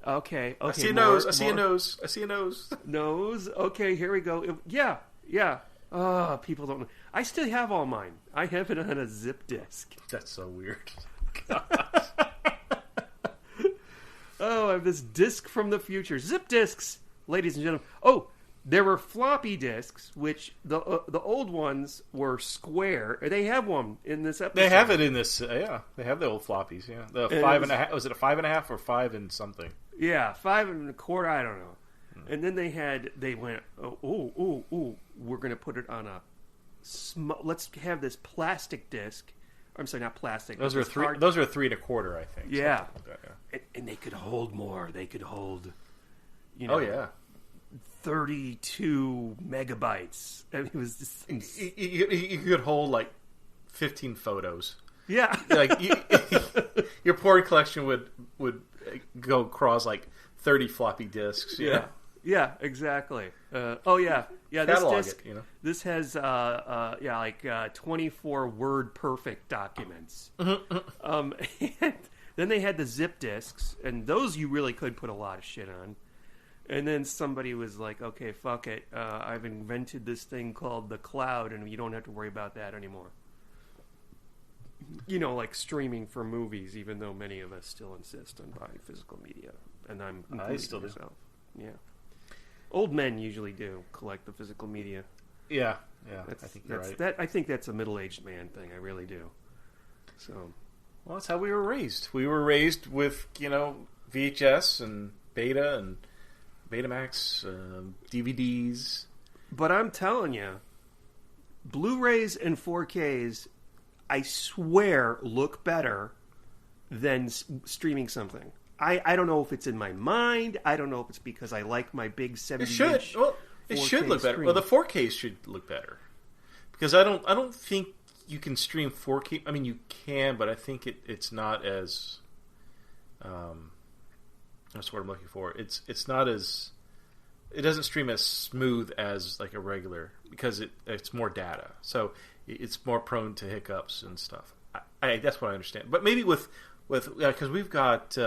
Okay. I see a nose. I see a nose. I see a nose. Nose. Okay, here we go. Yeah. Oh, people don't know. I still have all mine. I have it on a zip disk. That's so weird. Oh, I have this disc from the future. Zip disks, ladies and gentlemen. Oh, there were floppy disks, which the old ones were square. They have one in this episode. They have it in this. Yeah, they have the old floppies. Yeah, the 5.5. Was it a 5.5 or 5 and something? Yeah, 5 1/4. I don't know. And then they went, we're going to put it on a. Let's have this plastic disc. I'm sorry, not plastic. Those are 3. Those are 3 1/4, I think. Yeah, like that, yeah. And they could hold more. They could hold. Oh yeah. 32 megabytes. I mean, it was just you could hold like 15 photos. Yeah, like your porn collection would go across like 30 floppy disks. Yeah, exactly. This Catalog disc. it, This has 24 word perfect documents. And then they had the zip disks, and those you really could put a lot of shit on. And then somebody was like, okay, fuck it. I've invented this thing called the cloud, and you don't have to worry about that anymore. Like streaming for movies, even though many of us still insist on buying physical media. And I still do. Yeah. Old men usually do collect the physical media. Yeah. I think you're right. I think that's a middle-aged man thing. I really do. So, well, that's how we were raised. We were raised with, VHS and Beta and Betamax, DVDs. But I'm telling you, Blu-rays and 4Ks, I swear, look better than streaming something. I don't know if it's in my mind. I don't know if it's because I like my big 70-inch. It should look better. Well, the 4Ks should look better because I don't think you can stream 4K. I mean, you can, but I think it's not as. That's what I'm looking for. It's not as. It doesn't stream as smooth as like a regular because it's more data, so it's more prone to hiccups and stuff. That's what I understand. But maybe with because we've got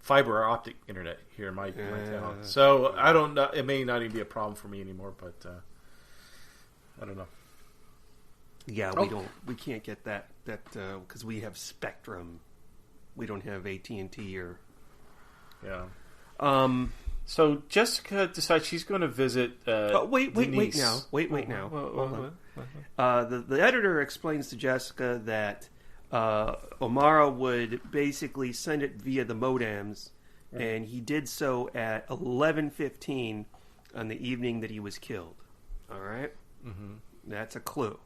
fiber optic internet here in my town, so I don't know. It may not even be a problem for me anymore, but I don't know. Yeah, we can't get that because we have Spectrum. We don't have AT&T or. Yeah. So Jessica decides she's going to visit. Wait now. Hold on. The editor explains to Jessica that O'Mara would basically send it via the modems, and he did so at 11:15 on the evening that he was killed. All right? Mm-hmm. That's a clue.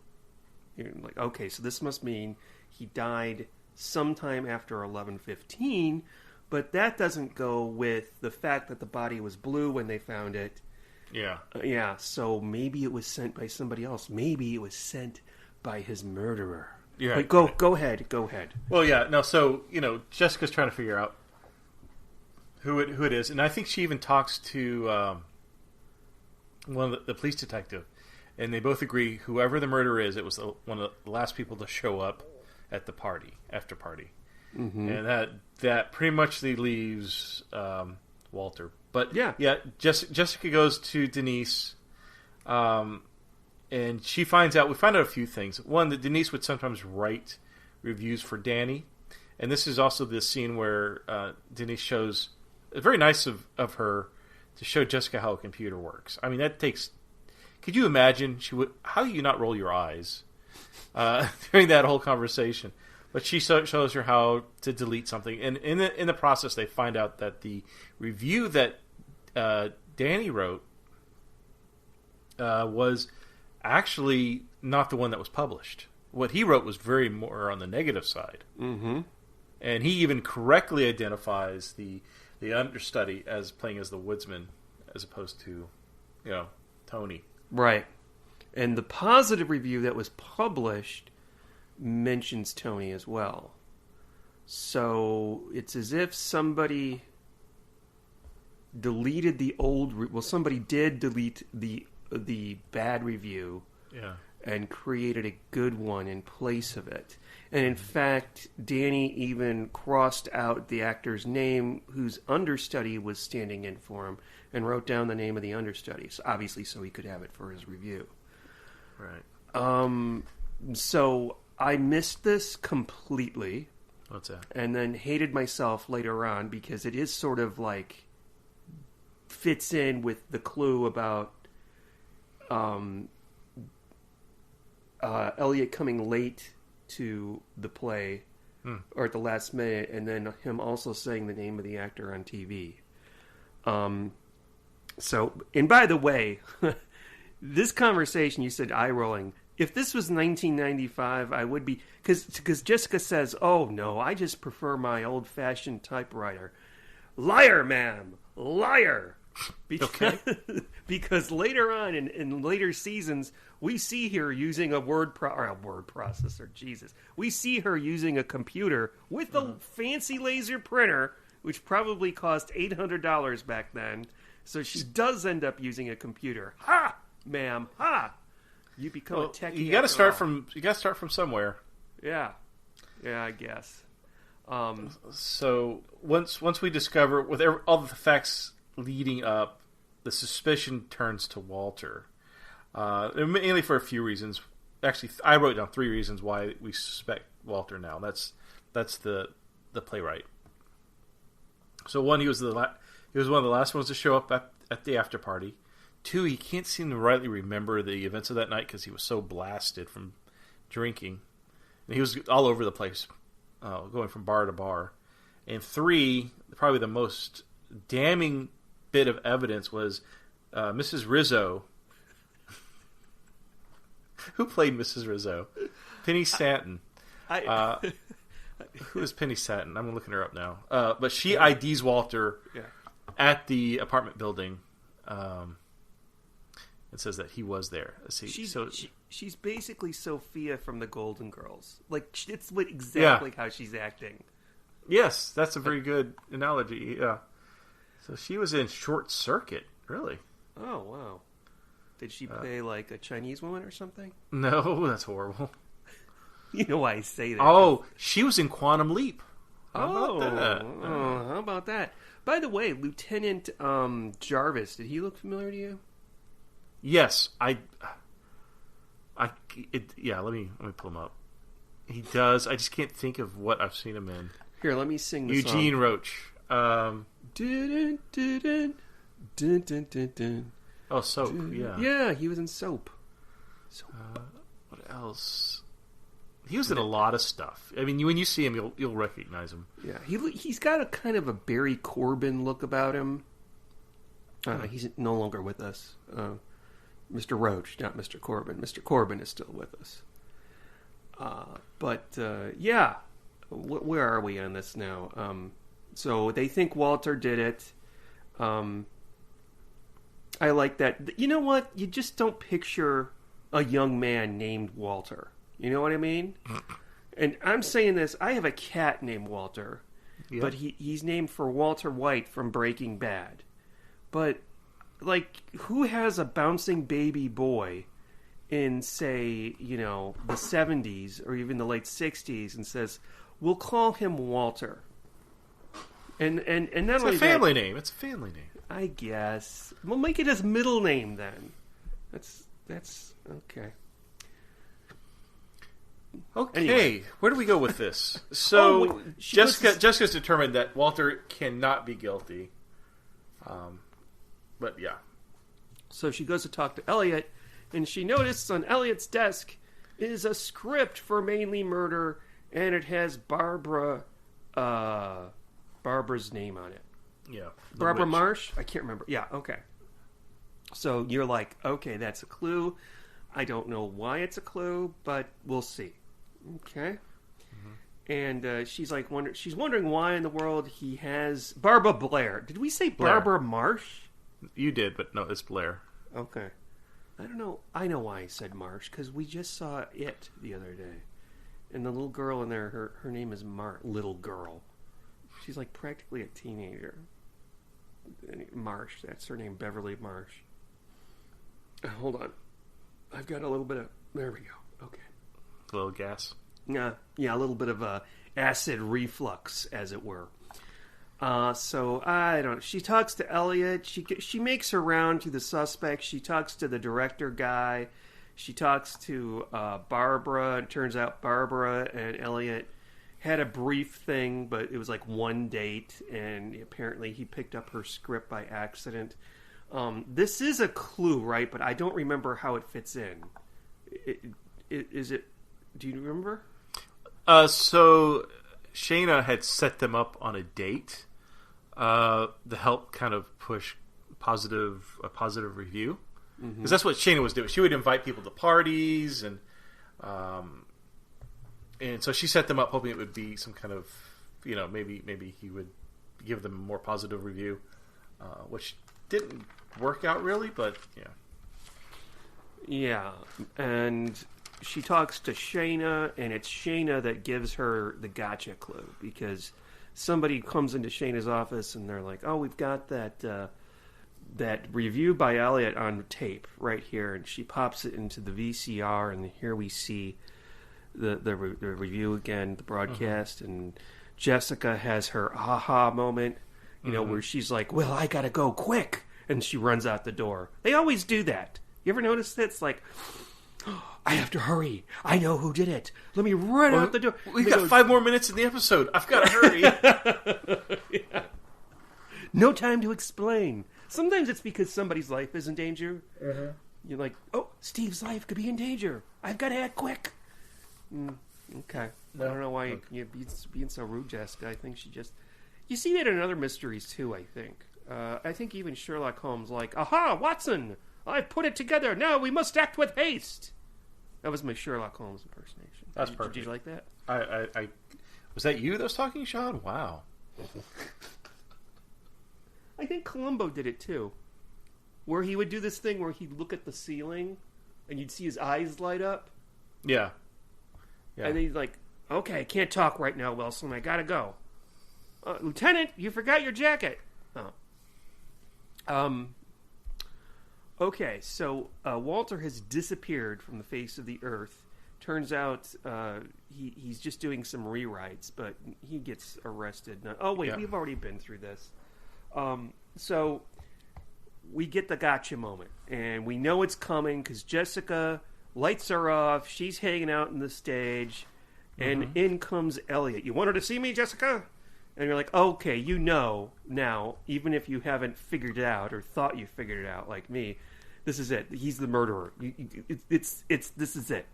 You're like, okay, so this must mean he died sometime after 11:15. But that doesn't go with the fact that the body was blue when they found it. Yeah. So maybe it was sent by somebody else. Maybe it was sent by his murderer. Yeah. But go ahead. Well, yeah. No. So Jessica's trying to figure out who it is, and I think she even talks to one of the police detective, and they both agree whoever the murderer is, it was one of the last people to show up at the after party, and that pretty much leaves Walter. But Jessica goes to Denise, and we find out a few things. One, that Denise would sometimes write reviews for Danny, and this is also the scene where Denise shows. It's very nice of her to show Jessica how a computer works. I mean, that takes. Could you imagine? How do you not roll your eyes during that whole conversation? But she shows her how to delete something, and in the process, they find out that the review that Danny wrote was actually not the one that was published. What he wrote was very more on the negative side, and he even correctly identifies the understudy as playing as the woodsman, as opposed to, Tony. Right, and the positive review that was published mentions Tony as well. So it's as if somebody deleted the old. Somebody did delete the bad review, and created a good one in place of it. And in fact, Danny even crossed out the actor's name, whose understudy was standing in for him, and wrote down the name of the understudy, obviously so he could have it for his review. Right. So I missed this completely. What's that? And then hated myself later on because it is sort of like fits in with the clue about Elliot coming late to the play or at the last minute, and then him also saying the name of the actor on TV. So, and by the way, this conversation, you said eye rolling. If this was 1995, I would be, because Jessica says, "Oh no, I just prefer my old-fashioned typewriter." Liar, ma'am, liar. Because later on in later seasons, we see her using a word processor. Jesus, we see her using a computer with a fancy laser printer, which probably cost $800 back then. So she does end up using a computer. Ha, ma'am, ha. You become a techie. You got to start from somewhere. Yeah, I guess. So once we discover with all the facts leading up, the suspicion turns to Walter, mainly for a few reasons. Actually, I wrote down 3 reasons why we suspect Walter now. That's the playwright. So 1, he was one of the last ones to show up at the after party. 2, he can't seem to rightly remember the events of that night because he was so blasted from drinking, and he was all over the place, going from bar to bar. And 3, probably the most damning bit of evidence was Mrs. Rizzo. Who played Mrs. Rizzo? Penny Stanton. Who is Penny Stanton? I'm looking her up now. But she IDs Walter at the apartment building. It says that he was there. She's basically Sophia from the Golden Girls. Like, it's exactly how she's acting. Yes, that's a very good analogy. Yeah. So she was in Short Circuit, really. Oh, wow. Did she play like a Chinese woman or something? No, that's horrible. You know why I say that. Oh, she was in Quantum Leap. How about that? By the way, Lieutenant Jarvis, did he look familiar to you? Yes, let me pull him up. He does. I just can't think of what I've seen him in. Here, let me sing the Eugene song. Roach. Dun, dun, dun, dun, dun, dun, dun. Oh, Soap. Yeah. Yeah, he was in Soap. What else? He was in a lot of stuff. I mean, when you see him, you'll recognize him. Yeah, he's got a kind of a Barry Corbin look about him. He's no longer with us. Mr. Roach, not Mr. Corbin. Mr. Corbin is still with us. Where are we on this now? So they think Walter did it. I like that. You know what? You just don't picture a young man named Walter. You know what I mean? And I'm saying this. I have a cat named Walter. Yep. but he's named for Walter White from Breaking Bad. But, like, who has a bouncing baby boy in, say, you know, the 70s or even the late 60s and says, we'll call him Walter? And not It's only a family that, name. It's a family name. I guess. We'll make it his middle name then. That's okay. Okay, Anyway. where do we go with this? So Oh, she goes to- Jessica's determined that Walter cannot be guilty. But yeah. So she goes to talk to Elliot, and she notices on Elliot's desk is a script for Mainly Murder, and it has Barbara's name on it. Yeah. the Barbara witch. Marsh? I can't remember. Yeah, okay. So you're like, okay, that's a clue. I don't know why it's a clue, but we'll see. Okay. And she's like, she's wondering why in the world he has Barbara Blair. Did we say Blair. Barbara Marsh? You did, but no, it's Blair. Okay. I don't know. I know why I said Marsh, because we just saw it the other day. And the little girl in there, her name is Little girl. She's like practically a teenager. Marsh, that's her name, Beverly Marsh. Hold on. I've got a little bit of... There we go. Okay. A little gas. Yeah, a little bit of acid reflux, as it were. So I don't know. She talks to Elliot. She makes her round to the suspects. She talks to the director guy. She talks to Barbara. It turns out Barbara and Elliot had a brief thing, but it was like one date, and apparently he picked up her script by accident. This is a clue, right? But I don't remember how it fits in. Is it? Do you remember? So Shayna had set them up on a date to help kind of push a positive review. Because that's what Shayna was doing. She would invite people to parties, and so she set them up hoping it would be some kind of, maybe he would give them a more positive review, which didn't work out really, but yeah. Yeah, and she talks to Shayna, and it's Shayna that gives her the gotcha clue, because somebody comes into Shayna's office and they're like, oh, we've got that review by Elliot on tape right here, and she pops it into the VCR, and here we see the review again, the broadcast, and Jessica has her aha moment, where she's like, well, I gotta go quick, and she runs out the door. They always do that. You ever notice that? It's like, I have to hurry. I know who did it. Let me run out the door. We've got 5 more minutes in the episode. I've got to hurry. Yeah. No time to explain. Sometimes it's because somebody's life is in danger. You're like, oh, Steve's life could be in danger. I've got to act quick. Okay. I don't know why you're being so rude, Jessica. I think she just... You see that in other mysteries, too, I think. I think even Sherlock Holmes, like, aha, Watson! I've put it together. Now we must act with haste. That was my Sherlock Holmes impersonation. That's perfect. Did you like that? I was that you that was talking, Sean? Wow. I think Columbo did it too, where he would do this thing where he'd look at the ceiling, and you'd see his eyes light up. Yeah. And then he's like, "Okay, I can't talk right now, Wilson. I gotta go." Lieutenant, you forgot your jacket. Oh. Okay, so Walter has disappeared from the face of the earth. Turns out he's just doing some rewrites, but he gets arrested. We've already been through this. So we get the gotcha moment, and we know it's coming because Jessica lights her off. She's hanging out in the stage, and in comes Elliot. You want her to see me, Jessica? And you're like, okay, now, even if you haven't figured it out or thought you figured it out like me, this is it. He's the murderer. This is it.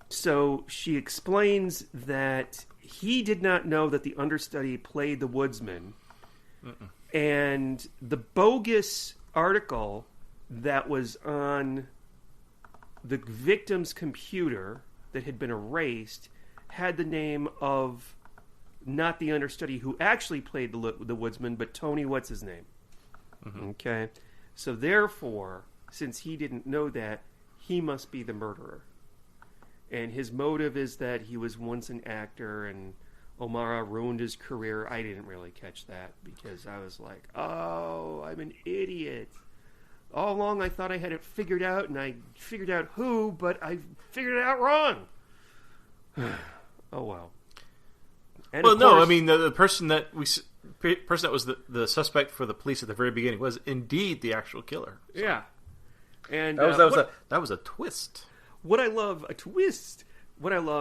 So she explains that he did not know that the understudy played the woodsman. And the bogus article that was on the victim's computer that had been erased had the name of not the understudy who actually played the woodsman, but Tony, what's his name? Okay. So therefore, since he didn't know that, he must be the murderer. And his motive is that he was once an actor and O'Mara ruined his career. I didn't really catch that because I was like, oh, I'm an idiot. All along I thought I had it figured out, and I figured out who, but I figured it out wrong. Oh, well. And well, no, course, I mean, the person that was the suspect for the police at the very beginning was indeed the actual killer. So. Yeah. And that was a twist. What I love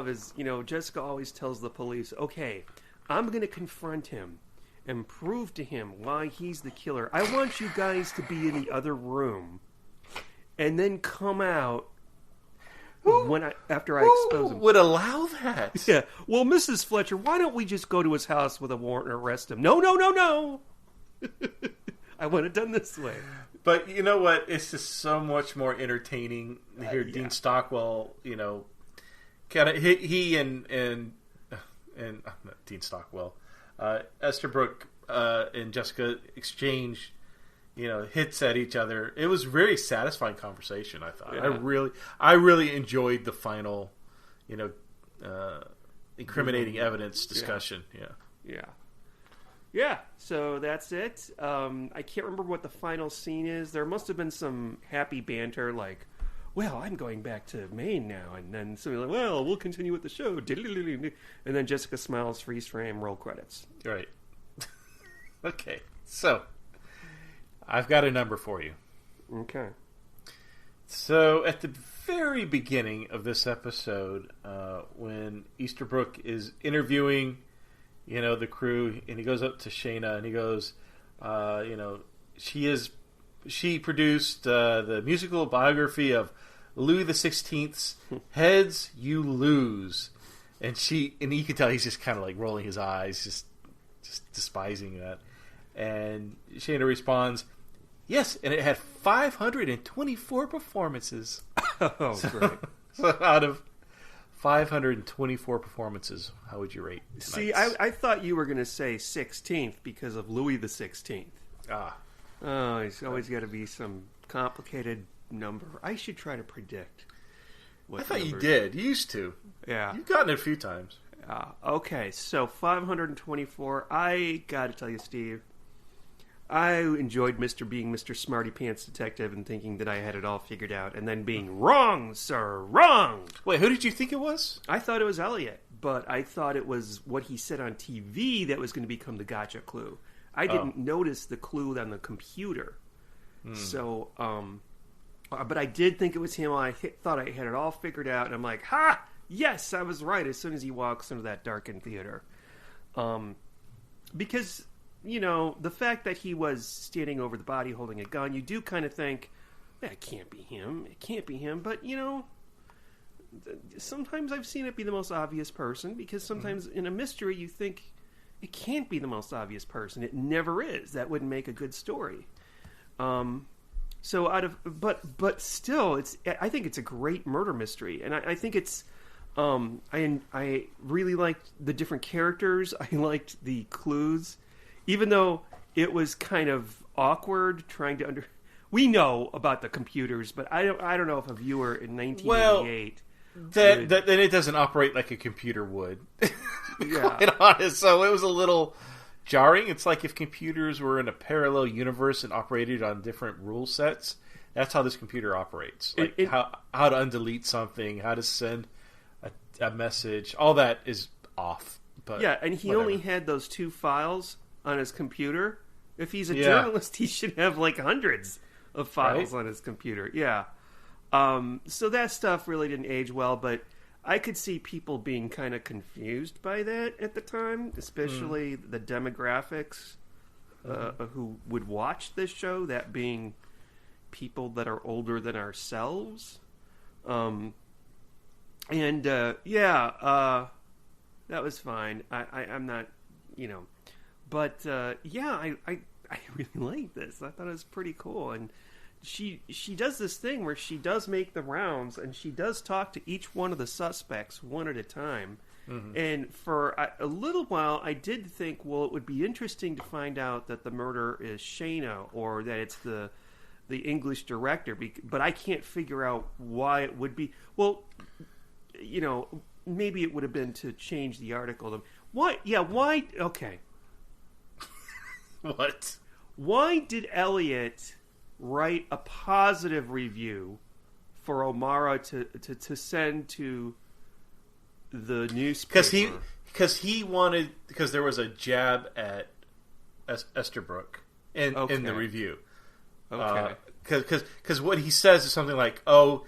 is, Jessica always tells the police, okay, I'm going to confront him and prove to him why he's the killer. I want you guys to be in the other room and then come out after I expose him. Who would allow that? Yeah. Well, Mrs. Fletcher, why don't we just go to his house with a warrant and arrest him? No. I want it done this way. But you know what? It's just so much more entertaining to hear Dean Stockwell, kind of he and not Dean Stockwell, Estabrook and Jessica exchange, hits at each other. It was a very satisfying conversation, I thought. Yeah. I really enjoyed the final, incriminating evidence discussion. Yeah, so that's it. I can't remember what the final scene is. There must have been some happy banter like, well, I'm going back to Maine now. And then somebody like, well, we'll continue with the show. And then Jessica smiles, freeze frame, roll credits. Right. Okay, so I've got a number for you. Okay. So at the very beginning of this episode, when Easterbrook is interviewing the crew, and he goes up to Shayna, and he goes, she produced the musical biography of Louis XVI. Heads, you lose. And you can tell he's just kind of like rolling his eyes, just despising that. And Shayna responds, yes, and it had 524 performances. Oh, great. So out of 524 performances, how would you rate tonight's? See, I thought you were going to say 16th because of Louis the 16th. Oh, it's always got to be some complicated number. I should try to predict. I thought you did. You used to. Yeah. You've gotten it a few times. Okay, so 524. I got to tell you, Steve, I enjoyed being Mr. Smarty Pants Detective and thinking that I had it all figured out, and then being wrong, sir, wrong. Wait, who did you think it was? I thought it was Elliot, but I thought it was what he said on TV that was going to become the gotcha clue. I didn't notice the clue on the computer. So, but I did think it was him. I thought I had it all figured out, and I'm like, ha! Yes, I was right as soon as he walks into that darkened theater. Because... the fact that he was standing over the body holding a gun, you do kind of think, that can't be him. It can't be him. But, sometimes I've seen it be the most obvious person because sometimes in a mystery you think it can't be the most obvious person. It never is. That wouldn't make a good story. But still, I think it's a great murder mystery. And I think it's, I really liked the different characters. I liked the clues. Even though it was kind of awkward trying to we know about the computers, but I don't know if a viewer in 1988 then it doesn't operate like a computer would. Quite honest. So it was a little jarring. It's like if computers were in a parallel universe and operated on different rule sets. That's how this computer operates. Like how to undelete something, how to send a message. All that is off. But yeah, and he only had those 2 files on his computer. If he's a journalist, he should have like hundreds of files on his computer. Yeah. So that stuff really didn't age well, but I could see people being kind of confused by that at the time, especially the demographics who would watch this show, that being people that are older than ourselves. That was fine. I'm not, But I really like this. I thought it was pretty cool, and she does this thing where she does make the rounds, and she does talk to each one of the suspects one at a time. Mm-hmm. And for a little while, I did think, well, it would be interesting to find out that the murderer is Shayna, or that it's the English director. But I can't figure out why it would be. Well, maybe it would have been to change the article. Why? Yeah, why? Okay. What? Why did Elliot write a positive review for O'Mara to send to the newspaper? Because there was a jab at Esterbrook in the review. Okay. Because what he says is something like, "Oh,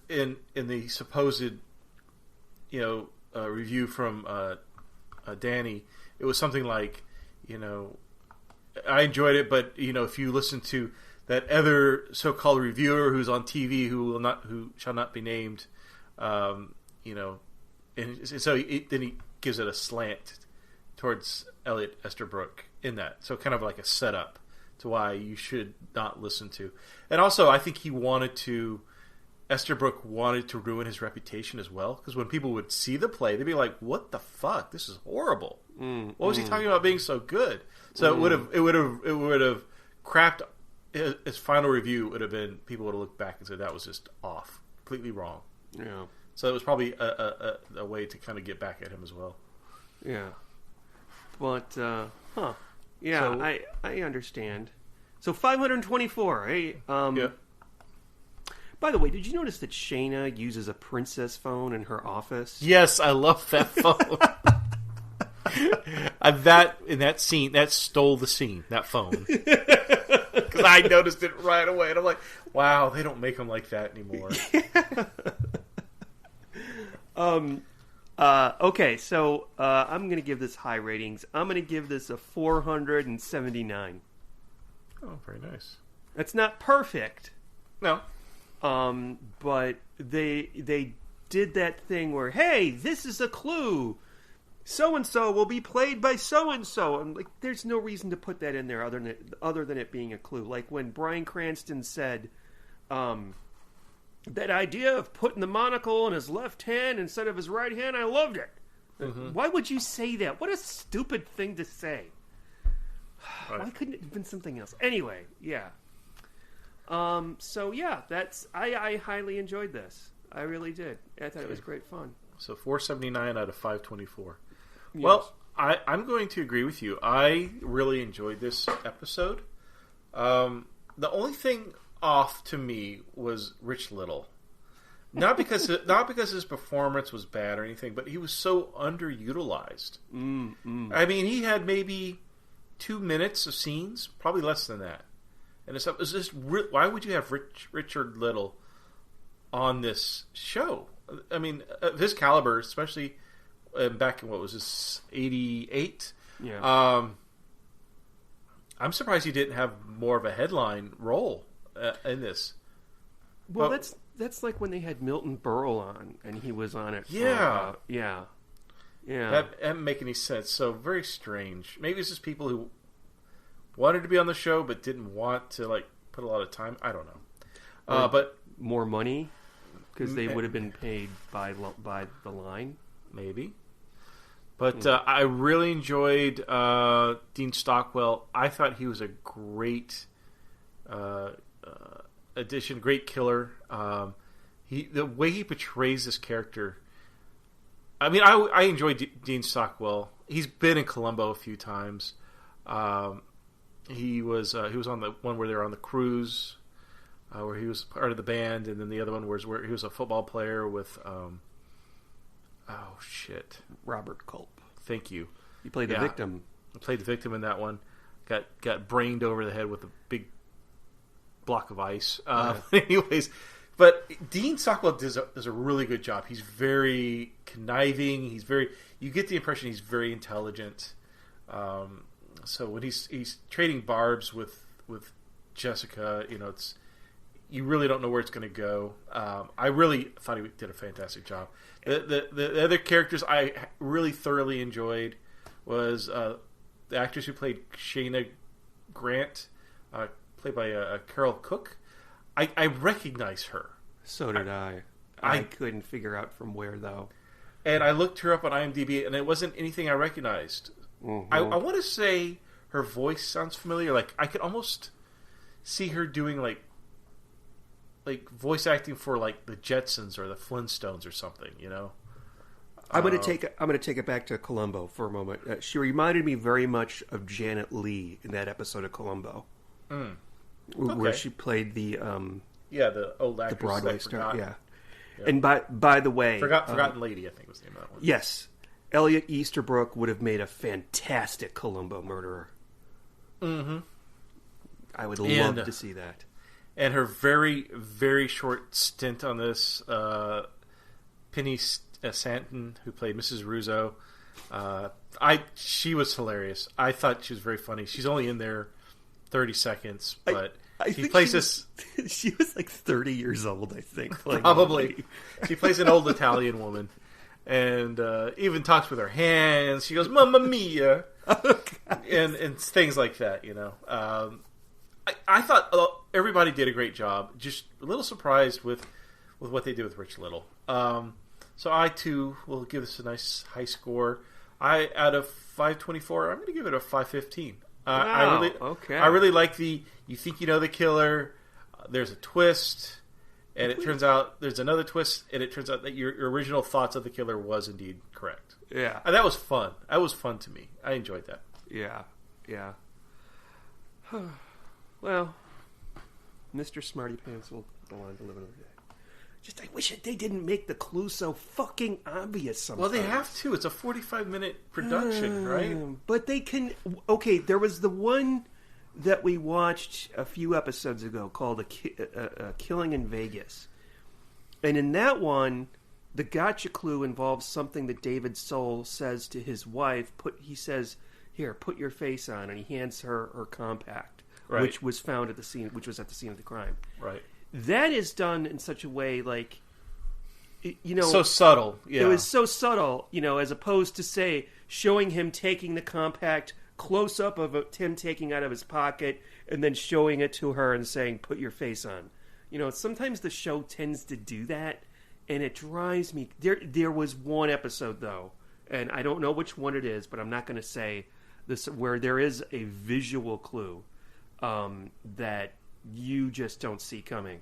in the supposed review from Danny, it was something like, I enjoyed it, but if you listen to that other so-called reviewer who's on TV who shall not be named, and so then he gives it a slant towards Elliot Esterbrook in that, so kind of like a setup to why you should not listen to. And also, I think Esterbrook wanted to ruin his reputation as well, because when people would see the play, they'd be like, "What the fuck? This is horrible. What was he talking about being so good?" So it would have crapped. His final review would have been, people would have looked back and said that was just off, completely wrong. Yeah. So it was probably a way to kind of get back at him as well. Yeah. But Yeah, So, I understand. So 524. Hey. Yeah. By the way, did you notice that Shayna uses a princess phone in her office? Yes, I love that phone. That in that scene, that stole the scene. That phone, because I noticed it right away, and I'm like, "Wow, they don't make them like that anymore." Okay, so I'm going to give this high ratings. I'm going to give this a 479. Oh, very nice. That's not perfect. No. But they did that thing where, hey, this is a clue. So-and-so will be played by so-and-so. And like, there's no reason to put that in there other than it being a clue. Like when Bryan Cranston said, that idea of putting the monocle in his left hand instead of his right hand, I loved it. Mm-hmm. Why would you say that? What a stupid thing to say. Right. Why couldn't it have been something else? Anyway, yeah. So yeah, I highly enjoyed this. I really did. I thought it was great fun. So 479 out of 524. Yes. Well, I'm going to agree with you. I really enjoyed this episode. The only thing off to me was Rich Little. Not because his performance was bad or anything, but he was so underutilized. I mean, he had maybe 2 minutes of scenes, probably less than that. And it's just, why would you have Richard Little on this show? I mean, of his caliber, especially back in, what was this, 88? Yeah. I'm surprised he didn't have more of a headline role in this. Well, that's like when they had Milton Berle on, and he was on it. Yeah. Yeah. That didn't make any sense. So very strange. Maybe it's just people who wanted to be on the show but didn't want to put a lot of time. I don't know. But more money because they would have been paid by the line, maybe. But I really enjoyed Dean Stockwell. I thought he was a great addition, great killer. The way he portrays this character. I mean, I enjoy Dean Stockwell. He's been in Columbo a few times. He was on the one where they were on the cruise, where he was part of the band, and then the other one was where he was a football player with Robert Culp. Thank you. He played the victim. I played the victim in that one. Got brained over the head with a big block of ice. Anyways, but Dean Stockwell does a really good job. He's very conniving. You get the impression he's very intelligent. So when he's trading barbs with Jessica, you really don't know where it's going to go. I really thought he did a fantastic job. The other characters I really thoroughly enjoyed was the actress who played Shayna Grant, played by Carol Cook. I recognize her. So did I. I couldn't figure out from where, though. And I looked her up on IMDb, and it wasn't anything I recognized. Mm-hmm. I want to say her voice sounds familiar. I could almost see her doing like voice acting for the Jetsons or the Flintstones or something. I'm going to take it back to Columbo for a moment. She reminded me very much of Janet Leigh in that episode of Columbo, where she played the old actress, the Broadway star. Yeah. And by the way, Forgotten Lady, I think was the name of that one. Yes, Elliot Easterbrook would have made a fantastic Columbo murderer. Mm-hmm. I would love to see that. And her very, very short stint on this, Penny Stanton, who played Mrs. Russo, she was hilarious. I thought she was very funny. She's only in there 30 seconds, but she plays this. She was like 30 years old, I think. Probably. She plays an old Italian woman, and even talks with her hands. She goes, "Mamma mia," and things like that. You know, I thought everybody did a great job. Just a little surprised with what they did with Rich Little. So I too will give this a nice high score. Out of 524, I'm going to give it a 515. Wow. I really like you think you know the killer. There's a twist, and it turns out there's another twist, and it turns out that your original thoughts of the killer was indeed correct. Yeah, and that was fun. That was fun to me. I enjoyed that. Yeah. Well, Mr. Smarty Pants will go on to live another day. Just, I wish they didn't make the clue so fucking obvious sometimes. Well, they have to. It's a 45-minute production, right? But they can... Okay, there was the one that we watched a few episodes ago called a Killing in Vegas. And in that one, the gotcha clue involves something that David Soul says to his wife. He says, "Here, put your face on," and he hands her compact, right, which was found at the scene of the crime. Right. That is done in such a way, like, you know... So subtle, yeah. It was so subtle, you know, as opposed to, say, showing him taking the compact close-up of him taking out of his pocket and then showing it to her and saying, "Put your face on." You know, sometimes the show tends to do that, and it drives me... There was one episode, though, and I don't know which one it is, but I'm not going to say this, where there is a visual clue that... you just don't see coming.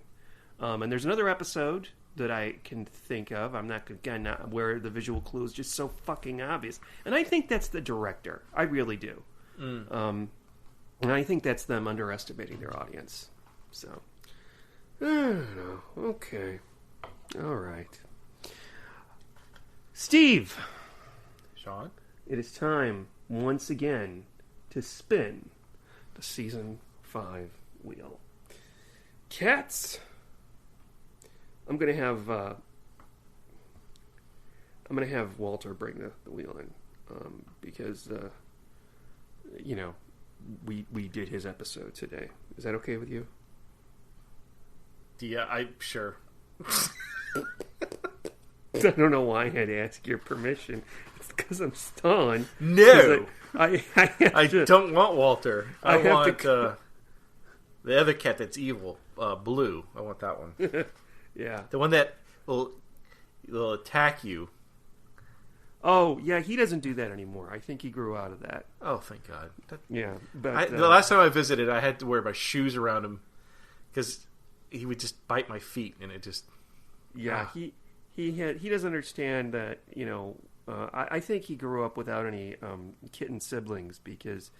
And there's another episode that I can think of. I'm not where the visual clue is just so fucking obvious. And I think that's the director. I really do. And I think that's them underestimating their audience. So, I don't know. Okay. All right. Steve. Sean? It is time, once again, to spin the Season 5 wheel. Cats. I'm gonna have Walter bring the wheel in because you know we did his episode today. Is that okay with you? Yeah, I'm sure. I don't know why I had to ask your permission. It's because I'm stoned. No, I don't want Walter. I want the other cat that's evil, Blue. I want that one. Yeah. The one that will attack you. Oh, yeah, he doesn't do that anymore. I think he grew out of that. Oh, thank God. Yeah. But the last time I visited, I had to wear my shoes around him because he would just bite my feet, and it just... Yeah, he doesn't understand that, you know... I think he grew up without any kitten siblings because...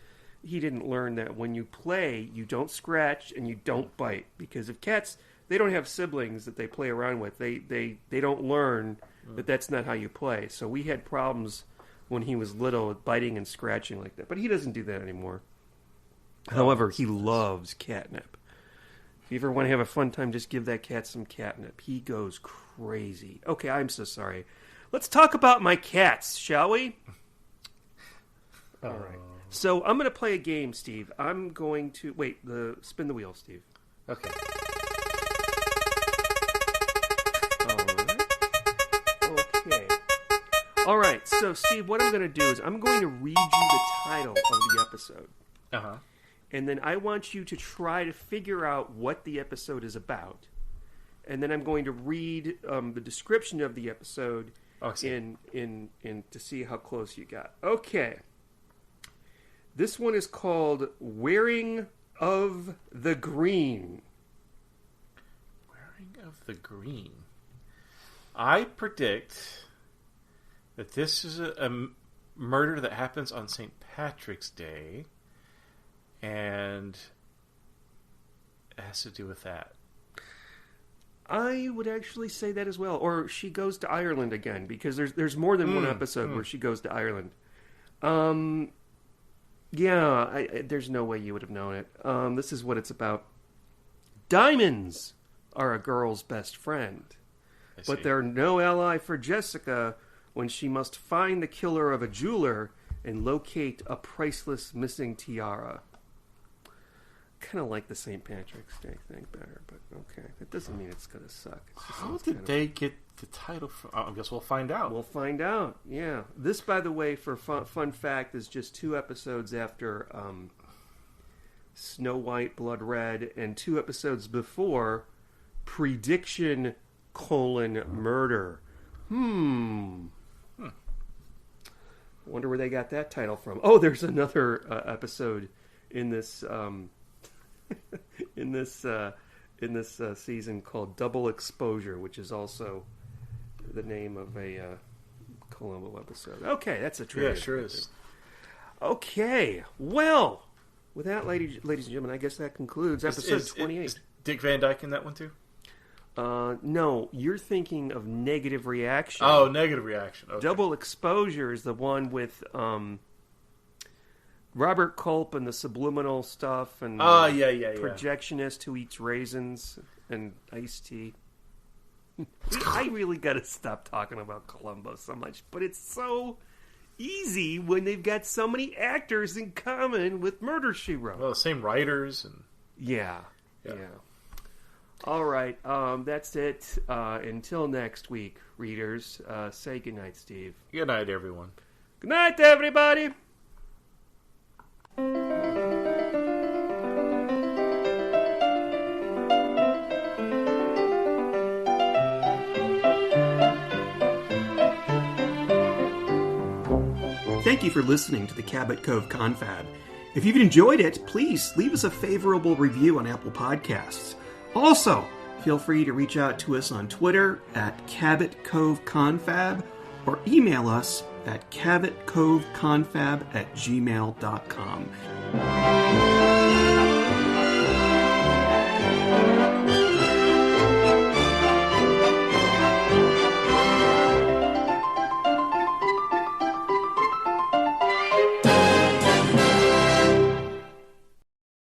he didn't learn that when you play, you don't scratch and you don't bite. Because if cats, they don't have siblings that they play around with. They don't learn that that's not how you play. So we had problems when he was little with biting and scratching like that. But he doesn't do that anymore. However, he loves catnip. If you ever want to have a fun time, just give that cat some catnip. He goes crazy. Okay, I'm so sorry. Let's talk about my cats, shall we? All right. So I'm going to play a game, Steve. I'm going to... Wait, spin the wheel, Steve. Okay. Okay. All right, so Steve, what I'm going to do is I'm going to read you the title of the episode. Uh-huh. And then I want you to try to figure out what the episode is about. And then I'm going to read the description of the episode in to see how close you got. Okay. This one is called Wearing of the Green. Wearing of the Green. I predict that this is a murder that happens on St. Patrick's Day, and it has to do with that. I would actually say that as well. Or she goes to Ireland again, because there's more than one episode where she goes to Ireland. There's no way you would have known it. This is what it's about. Diamonds are a girl's best friend, but they're no ally for Jessica when she must find the killer of a jeweler and locate a priceless missing tiara. Kind of like the St. Patrick's Day thing better, but okay. That doesn't mean it's going to suck. How did they get the title from? I guess we'll find out. We'll find out, yeah. This, by the way, for fun fact, is just 2 episodes after Snow White, Blood Red, and 2 episodes before Prediction: Murder. Wonder where they got that title from. Oh, there's another episode in this in this season called Double Exposure, which is also the name of a Columbo episode. Okay, that's a trivia. Yeah, sure is. Okay, well, with that, ladies and gentlemen, I guess that concludes episode 28. Is Dick Van Dyke in that one too? No, you're thinking of Negative Reaction. Oh, Negative Reaction. Okay. Double Exposure is the one with Robert Culp and the subliminal stuff, and projectionist who eats raisins and iced tea. I really got to stop talking about Columbo so much, but it's so easy when they've got so many actors in common with Murder, She Wrote. Well, the same writers and yeah. All right, that's it. Until next week, readers. Say goodnight, Steve. Good night, everyone. Good night, everybody. Thank you for listening to the Cabot Cove Confab. If you've enjoyed it, please leave us a favorable review on Apple Podcasts. Also, feel free to reach out to us on Twitter at Cabot Cove Confab or email us at cabotcoveconfab@gmail.com.